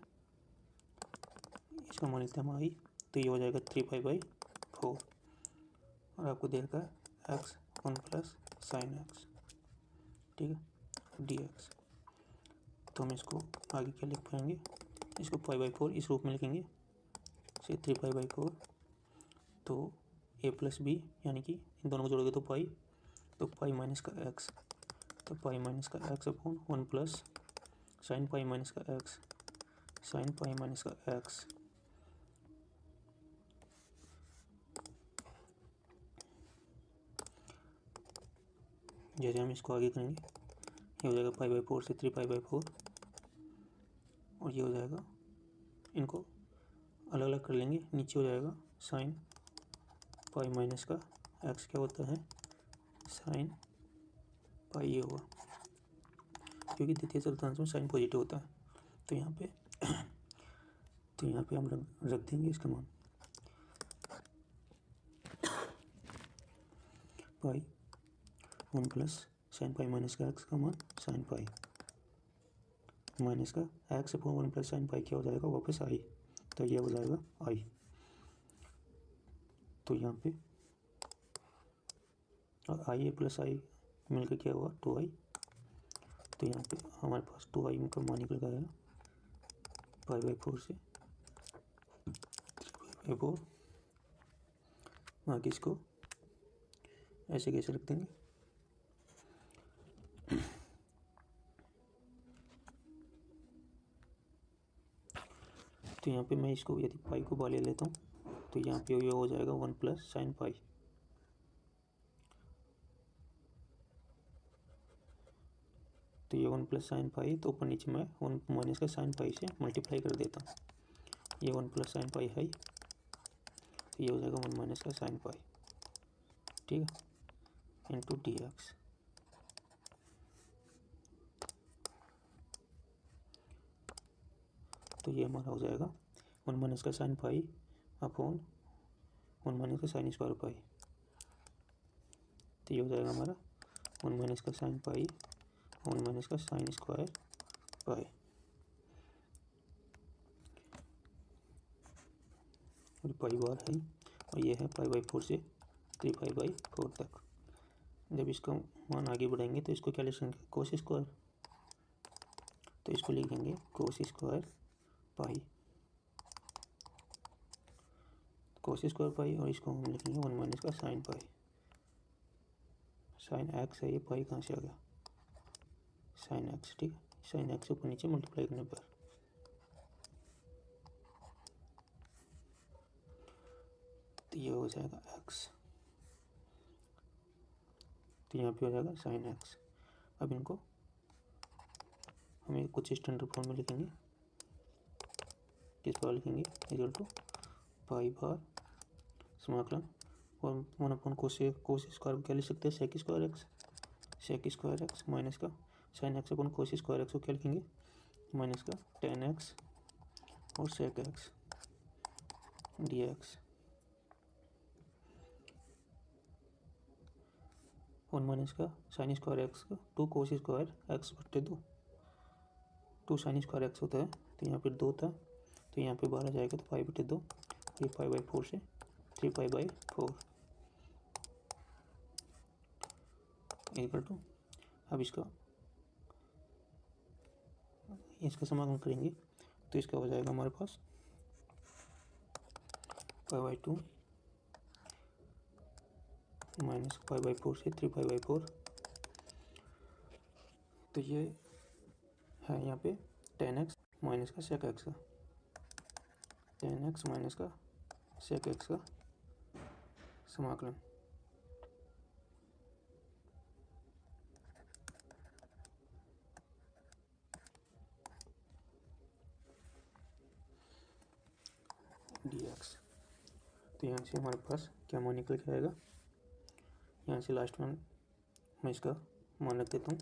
इसका मान लेते हैं हम आई, तो ये हो जाएगा 3π/4 और आपको दे रखा है x 1 प्लस साइन एक्स, ठीक है, dx। तो हम इसको आगे क्या लिख पाएंगे, इसको π/4 इस रूप में लिखेंगे, से 3π/4। तो a प्लस बी यानी कि इन दोनों को जोड़ोगे तो पाई, तो पाई माइनस का एक्स, तो पाई माइनस का x upon 1 plus sine pi minus का एक्स, साइन पाई माइनस का एक्स। जैसे हम इसको आगे करेंगे, ये हो जाएगा π/4 से 3π/4 और ये हो जाएगा, इनको अलग अलग कर लेंगे, नीचे हो जाएगा साइन पाई माइनस का एक्स क्या होता है, साइन पाई ये होगा, क्योंकि द्वितीय चतुर्थांश में साइन पॉजिटिव होता है। तो यहाँ पे हम रख देंगे इसका मान पाई 1 प्लस साइन पाई माइनस का एक्स का मान साइन पाई माइनस का x upon 1 plus sine pi क्या हो जाएगा वापस आई, तो ये हो जाएगा आई। तो यहाँ पे और आई ए प्लस आई मिलकर क्या हुआ 2i। तो यहाँ पे हमारे पास 2i का मान निकल गया π/4 से 3π/4। बाकी इसको ऐसे कैसे रख देंगे, तो यहाँ पे मैं इसको यदि पाई को बाहर ले लेता हूँ तो यहाँ पे ये हो जाएगा 1 प्लस साइन पाई, तो ये 1 प्लस साइन पाई, तो ऊपर नीचे मैं 1 माइनस का साइन पाई से मल्टीप्लाई कर देता हूँ, ये 1 प्लस साइन पाई है, तो ये हो जाएगा 1 माइनस का साइन पाई, ठीक है, इंटू dx। तो ये हमारा हो जाएगा 1 माइनस का साइन पाई अपॉन 1 माइनस का साइन स्क्वायर पाई, तो ये हो जाएगा हमारा 1 माइनस का साइन पाई 1 माइनस का साइन स्क्वायर पाई। और पाई बार है और ये है π/4 से 3π/4 तक। जब इसका मान आगे बढ़ाएंगे तो इसको क्या लिख लेंगे कोस स्क्वायर, तो इसको लिखेंगे cos square pi, cos square pi, और इसको हम लिखेंगे 1 माइनस का साइन पाई, साइन एक्स है, ये पाई कहाँ से आ गया साइन एक्स, ठीक है, साइन एक्स ऊपर नीचे मल्टीप्लाई करने पर, तो ये हो जाएगा एक्स, तो यहाँ पे हो जाएगा साइन एक्स। अब इनको हमें कुछ स्टैंडर्ड फॉर्म में लिखेंगे, किस बार लिखेंगे इक्वल टू पाई बार समाकलन और 1 कोस स्क्वायर क्या लिख सकते हैं सेक स्क्वायर एक्स माइनस का sine x upon cos square x को क्या लिखेंगे माइनस का टेन एक्स और सेक एक्स dx। 1 माइनस का साइन स्क्वायर एक्स का 2 कोस स्क्वायर एक्स बट्टे 2, 2 साइन स्क्वायर एक्स होता है, तो यहाँ पे 2 था, तो यहाँ पे 12 जाएगा तो पाई बटे 2, ये π/4 से 3π/4 इक्वल टू। अब इसका समाकलन करेंगे तो इसका हो जाएगा हमारे पास π/2 माइनस π/4 से 3π/4, तो ये है यहाँ पे 10x माइनस का सेक एक्स का 10x माइनस का सेक एक्स का समाकलन। dx, तो यहाँ से हमारे पास क्या मान निकल के आएगा, यहाँ से लास्ट वन मैं इसका मान रख देता हूँ,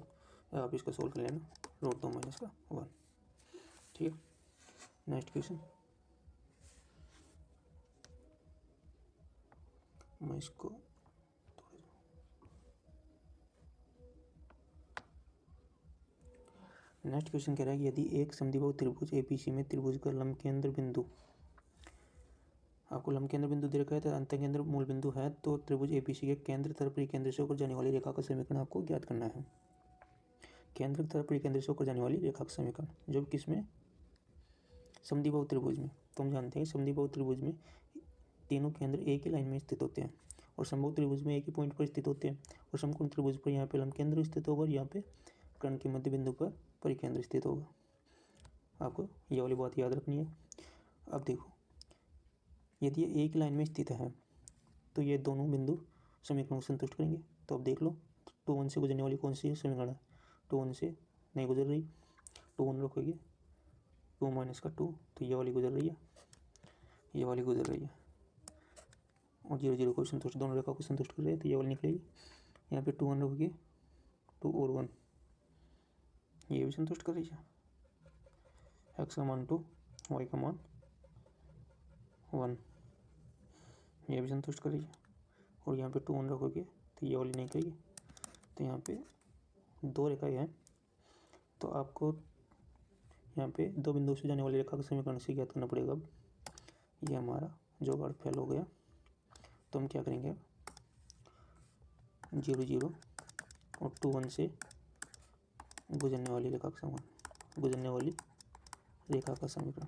आप इसका सोल्व कर लेना, √2 माइनस का 1, ठीक है। नेक्स्ट क्वेश्चन, मैं इसको नेक्स्ट क्वेश्चन कह रहा है कि यदि एक समद्विबाहु त्रिभुज एबीसी में त्रिभुज का लंब केंद्र बिंदु आपको लंब केंद्र बिंदु दे रखा है तो अंत केंद्र मूल बिंदु है, तो त्रिभुज एबीसी के केंद्र तथा परिकेंद्र से होकर जाने वाली रेखा का समीकरण आपको ज्ञात करना है। केंद्र तथा परिकेंद्र से होकर जाने वाली रेखा का समीकरण, जो किसमें, समद्विबाहु त्रिभुज में। तो हम जानते हैं समद्विबाहु त्रिभुज में तीनों केंद्र एक ही लाइन में स्थित होते हैं और समबाहु त्रिभुज में एक ही पॉइंट पर स्थित होते हैं। और समकोण त्रिभुज पर यहाँ पे लंब केंद्र स्थित होगा और यहाँ पे कर्ण के मध्य बिंदु पर परिकेंद्र स्थित होगा। आपको ये वाली बात याद रखनी है। अब देखो, यदि ये एक लाइन में स्थित है तो ये दोनों बिंदु समीकरण को संतुष्ट करेंगे। तो अब देख लो, 2 1 से गुजरने वाली कौन सी समीकरण है, 2 1 से नहीं गुजर रही, 2 1 रखोगे 2 - का 2, तो ये वाली गुजर रही है, ये वाली गुजर रही है, और 0 0 को संतुष्ट, दोनों रेखा को संतुष्ट कर रहे हैं, तो ये वाली निकलेगी। यहाँ पे 2 1 रखोगे 2 और 1, ये भी संतुष्ट कर रही है। x का मान 2, y का मान 1, ये भी संतुष्ट कर रही है। और यहाँ पे 2 1 रखोगे तो ये वाली नहीं करेगी। तो यहाँ पे 2 रेखाएं हैं, तो आपको यहाँ पे 2 बिंदु से जाने वाली रेखा का समीकरण से ज्ञात करना पड़ेगा। अब ये हमारा जुगाड़ फेल हो गया, तो हम क्या करेंगे, 0 0 और 2 1 से गुजरने वाली रेखा का समीकरण, गुजरने वाली रेखा का समीकरण,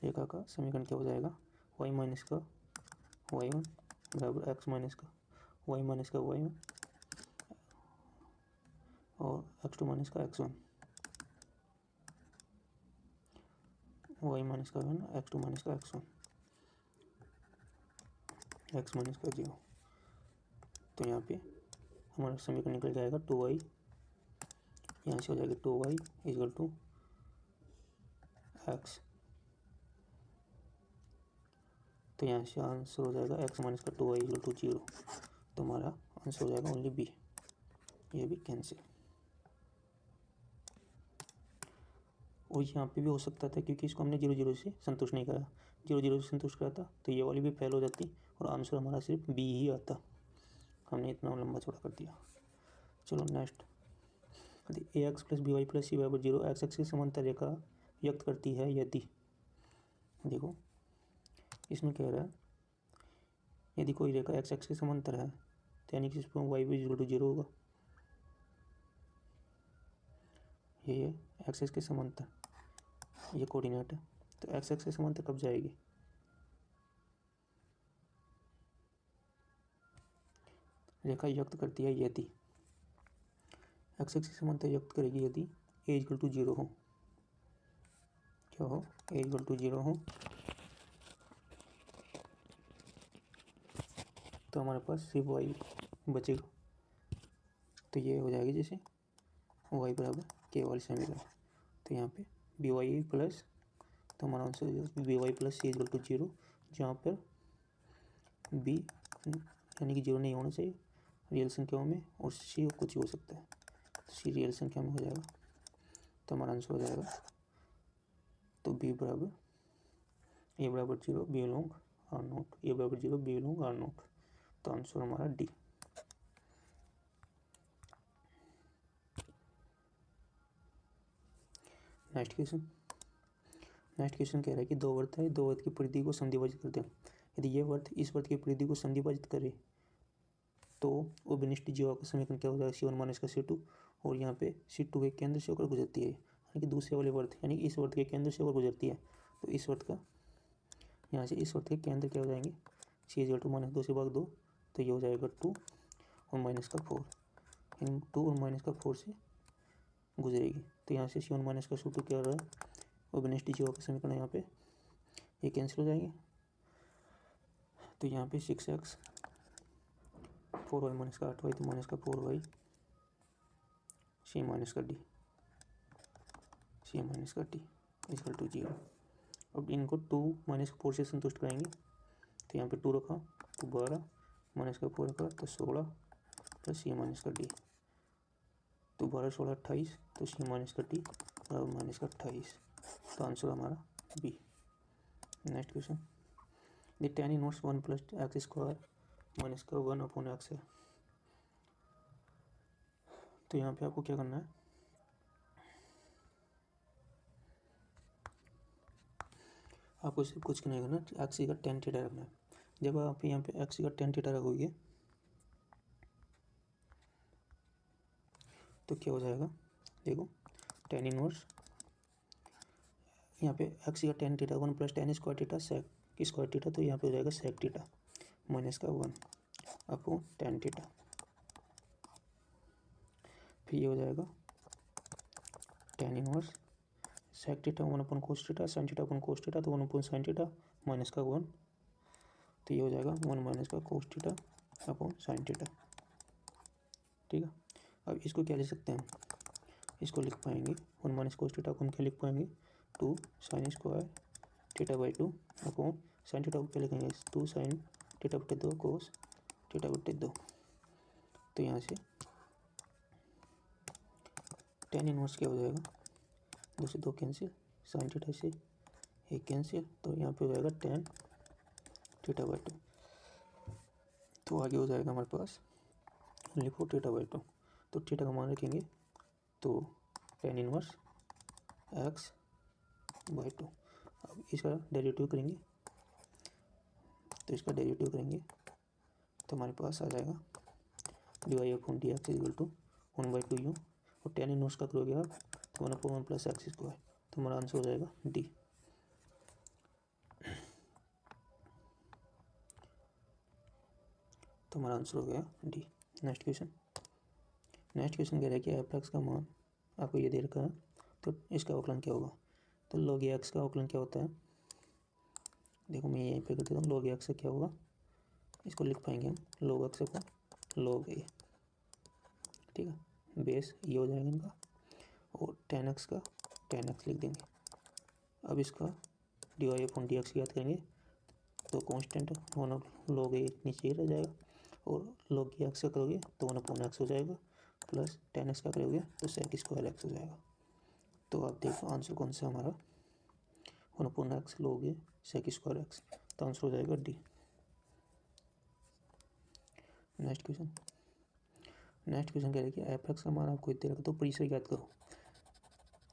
रेखा का समीकरण क्या हो जाएगा, y - का y1 बराबर x - का y - का y1 और x2 - का x1, y - का 1 x2 - का x1, x - का 0। तो यहाँ पे हमारा समीकरण निकल जाएगा 2y, यहाँ से हो जाएगा 2y = x। तो यहाँ से आंसर हो जाएगा x - का 2y = 0। तो हमारा आंसर हो जाएगा ओनली बी, ये भी कैंसिल। और यहाँ पे भी हो सकता था, क्योंकि इसको हमने 0 0 से संतुष्ट नहीं करा, 0 0 से संतुष्ट करा था, तो ये वाली भी फेल हो जाती और आंसर हमारा सिर्फ बी ही आता। हमने इतना लंबा चौड़ा कर दिया। चलो नेक्स्ट, यदि ax + by + c = 0 x axis समांतर रेखा व्यक्त करती है यदि, देखो इसमें कह रहा है यदि कोई रेखा x एक्सिस के समांतर है, तो यानी कि इस पर y भी = 0 होगा। ये है x एक्सिस के समांतर, ये कोऑर्डिनेट है, तो x एक्सिस के समांतर कब जाएगी, रेखा व्यक्त करती है यदि, x एक्सिस के समांतर व्यक्त करेगी यदि a = 0 हो। क्या हो, a = 0 हो, तो हमारे पास सिर्फ y बचेगा। तो ये हो जाएगी जैसे y बराबर केवल समीकरण। तो यहाँ पे by प्लस, तो हमारा आंसर हो जाएगा by + c = 0, जहाँ पर b यानी कि 0 नहीं होना चाहिए रियल संख्याओं में, और c कुछ हो सकता है, तो c रियल संख्या में हो जाएगा। तो हमारा आंसर हो जाएगा, तो b बराबर a बराबर 0 बिलोंग आर नॉट, a बराबर 0 बिलोंग आर नॉट। तो आंसर हमारा डी। नेक्स्ट क्वेश्चन कह रहा है कि 2 वर्त है, 2 वर्त की परिधि को समद्विभाजित करते हैं। यदि ये वर्त इस वर्त की परिधि को समद्विभाजित करे तो वो विनिष्ट जीवा का समीकरण क्या हो जाएगा, C1 - का C2, और यहाँ पे C2 के केंद्र से होकर गुजरती है, यानी कि दूसरे वाले वर्त, यानी कि इस वर्त के केंद्र से होकर गुजरती है। तो इस वर्त का, यहाँ से इस वर्त के केंद्र क्या हो जाएंगे, C = -2 से भाग 2, तो ये हो जाएगा 2 और -4, यानी 2 और -4 से गुजरेगी। तो यहाँ से C1 - का C2 क्या हो रहा है, वो विनिष्ट जीवा का समीकरण, यहाँ पे ये कैंसिल हो जाएंगे। तो यहाँ पे 6x 4y - का 8y, तो -का 4y C - का d, C - का d = 0। अब इनको 2 - 4 से संतुष्ट कराएंगे, तो यहाँ पे 2 रखा तो 12, -का 4 रखा तो 16 प्लस C - का d, तो 12 16 28, तो C - का d बराबर -28। तो आंसर हमारा B. Next question, the tan inverse 1 + x² - 1/x है। तो यहाँ पे आपको क्या करना है, आपको सिर्फ कुछ नहीं करना, एक्स का टेन थीटा रखना है। जब आप यहाँ पे एक्स का टेन थीटा रखोगे तो क्या हो जाएगा, देखो टेन इनवर्स यहाँ पे एक्स का tan theta 1 + tan square theta sec square theta, तो यहाँ पे हो जाएगा सेक थीटा माइनस का 1 अपॉन टेन थीटा। फिर ये हो जाएगा tan inverse sec theta 1 upon cos theta sine theta upon cos theta, तो 1 अपॉन साइन थीटा माइनस का 1, तो ये हो जाएगा 1 माइनस का cos theta upon sine theta. ठीक है, अब इसको क्या लिख सकते हैं, इसको लिख पाएंगे 1 माइनस कोस थीटा को हम क्या लिख पाएंगे 2 sine square theta by 2 upon sine theta को क्या लिखेंगे 2 साइन थीटा बटे 2 कोस थीटा बटे 2। तो यहाँ से टेन इनवर्स क्या हो जाएगा, 2 से 2 कैंसिल, साइन थीटा से 1 कैंसिल, तो यहाँ पे हो जाएगा टेन थीटा बाई 2। तो आगे हो जाएगा हमारे पास लिखो थीटा बाई 2, तो थीटा का मान रखेंगे तो टेन इनवर्स एक्स बाई 2। अब इसका डेरिवेटिव करेंगे, तो इसका डेरिवेटिव करेंगे तो हमारे पास आ जाएगा dy/dx = 1/2u, और टेन इनवर्स का करोगे आप तो 1/1 + x², तो हमारा आंसर हो जाएगा डी। तो हमारा आंसर हो गया डी। नेक्स्ट क्वेश्चन कह रहा है कि एफ एक्स का मान आपको ये दे रखा है, तो इसका अवकलन क्या होगा। तो log एक्स का अवकलन क्या होता है, देखो मैं यहीं पे कर देता हूँ, log एक्स से क्या होगा, इसको लिख पाएंगे हम log एक्स का log ए, ठीक है, बेस ये हो जाएगा इनका, और टेन एक्स का टेन एक्स लिख देंगे। अब इसका dy/dx याद करेंगे तो कांस्टेंट 1 log ए नीचे ही रह जाएगा, और log एक्स का करोगे तो 1/x हो जाएगा, प्लस टेन एक्स का करोगे तो सेक स्क्वायर एक्स हो जाएगा। तो आप देखो आंसर कौन सा हमारा 1/x log ए सेक स्क्वायर एक्स, तो आंसर हो जाएगा डी। नेक्स्ट क्वेश्चन कह रहा है कि एफ एक्स का मान आपको इतने रखा, तो परिसर ज्ञात करो।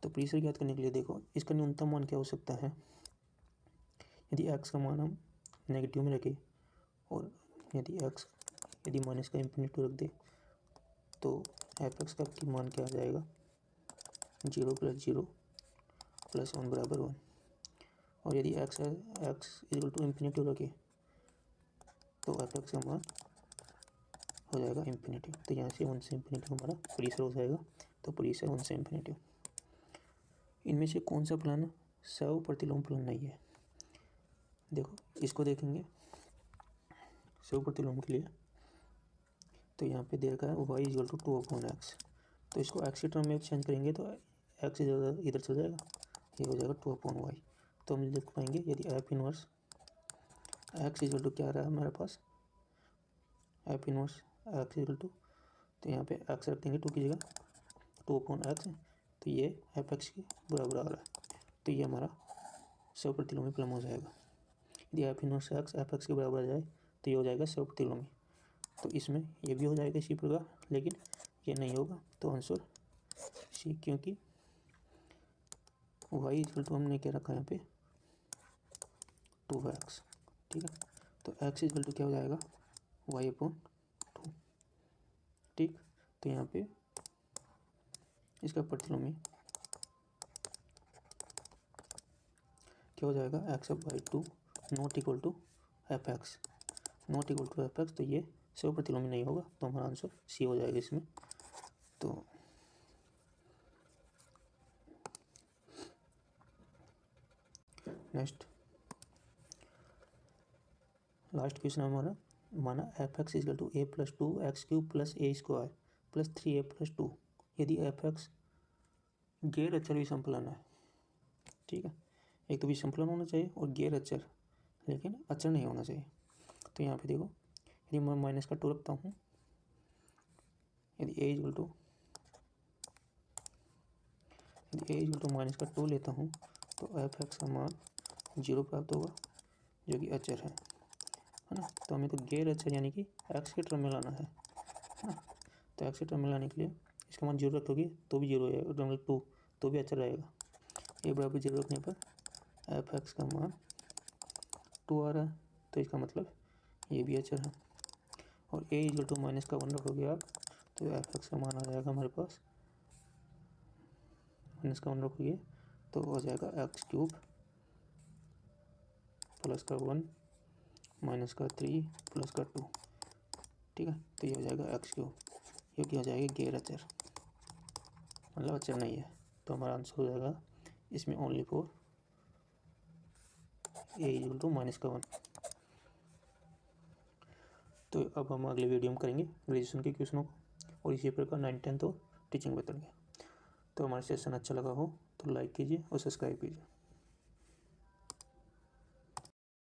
तो परिसर ज्ञात करने के लिए देखो इसका न्यूनतम मान क्या हो सकता है, यदि एक्स का मान हम नेगेटिव में रखें और यदि माइनस का इंफिनिटी रख दे तो एफ एक्स का मान क्या आ जाएगा 0 + 0 + 1 = 1, और यदि एक्स = इंफिनिटी रखे तो एफ एक्स का मान हो जाएगा इंफिनिटी। तो यहाँ से 1 से इंफिनिटी हमारा परिसर हो जाएगा, तो परिसर 1 से इंफिनिटी। इनमें से कौन सा फलन सव प्रतिलोम फलन नहीं है, देखो इसको देखेंगे सव प्रतिलोम के लिए, तो यहाँ पे दे रखा है y = 2/x, तो इसको x के टर्म में चेंज करेंगे तो x इधर चल जाएगा, ये हो जाएगा 2/y। तो हम लिख पाएंगे यदि एफ इनवर्स x = क्या आ रहा है हमारे पास, एफ इनवर्स x = तो यहाँ पे x रख देंगे 2 की जगह 2/x, तो ये एफ एक्स के बराबर आ रहा है, तो ये हमारा सव प्रतिलोमी फलन हो जाएगा। यदि F inverse x F x के बराबर आ जाए तो ये हो जाएगा सव प्रतिलोमी। तो इसमें ये भी हो जाएगा इसी प्रकार, लेकिन ये नहीं होगा, तो आंसर सी, क्योंकि y = हमने क्या रखा है यहाँ पे 2x, ठीक है, तो x = क्या हो जाएगा y/2, ठीक। तो यहाँ पे इसका प्रतिलोमी क्या हो जाएगा x/2 ≠ एफ एक्स, तो ये सव प्रतिलोमी नहीं होगा, तो हमारा आंसर सी हो जाएगा इसमें। तो नेक्स्ट लास्ट क्वेश्चन हमारा, माना F x = a + 2x³ + a² + 3a + 2, यदि एफ एक्स गैर अचर विषम फलन है, ठीक है, एक तो विषम फलन होना चाहिए और गैर अचर, लेकिन अचर नहीं होना चाहिए। तो यहाँ पे देखो यदि मैं माइनस का 2 रखता हूँ, यदि a = माइनस का 2 लेता हूँ तो एफ एक्स का मान 0 प्राप्त होगा, जो कि अचर है ना। तो हमें तो गैर अचर यानी कि एक्स के टर्म में लाना है ना, तो एक्स के टर्म में लाने के लिए इसका मान 0 रखोगे तो भी 0 है, 2 तो भी अचर रहेगा। a = 0 रखने पर एफ एक्स का मान 2 आ रहा है, तो इसका मतलब ये भी अचर है। और a इक्वल टू माइनस का 1 रखोगे आप, तो एफ एक्स का मान आ जाएगा हमारे पास, माइनस का 1 रखोगे तो हो जाएगा एक्स क्यूब प्लस का 1 माइनस का 3 प्लस का 2। ठीक है, तो ये हो जाएगा एक्स क्यूब, ये क्या हो जाएगा गैर अचर, मतलब अचर नहीं है। तो हमारा आंसर हो जाएगा इसमें only for A equal to minus का 1। तो अब हम अगले वीडियो में करेंगे ग्रेजुएशन के क्वेश्चनों को, और इसी प्रकार 9th 10th और टीचिंग मेथड के। तो हमारा सेशन अच्छा लगा हो तो लाइक कीजिए और सब्सक्राइब कीजिए।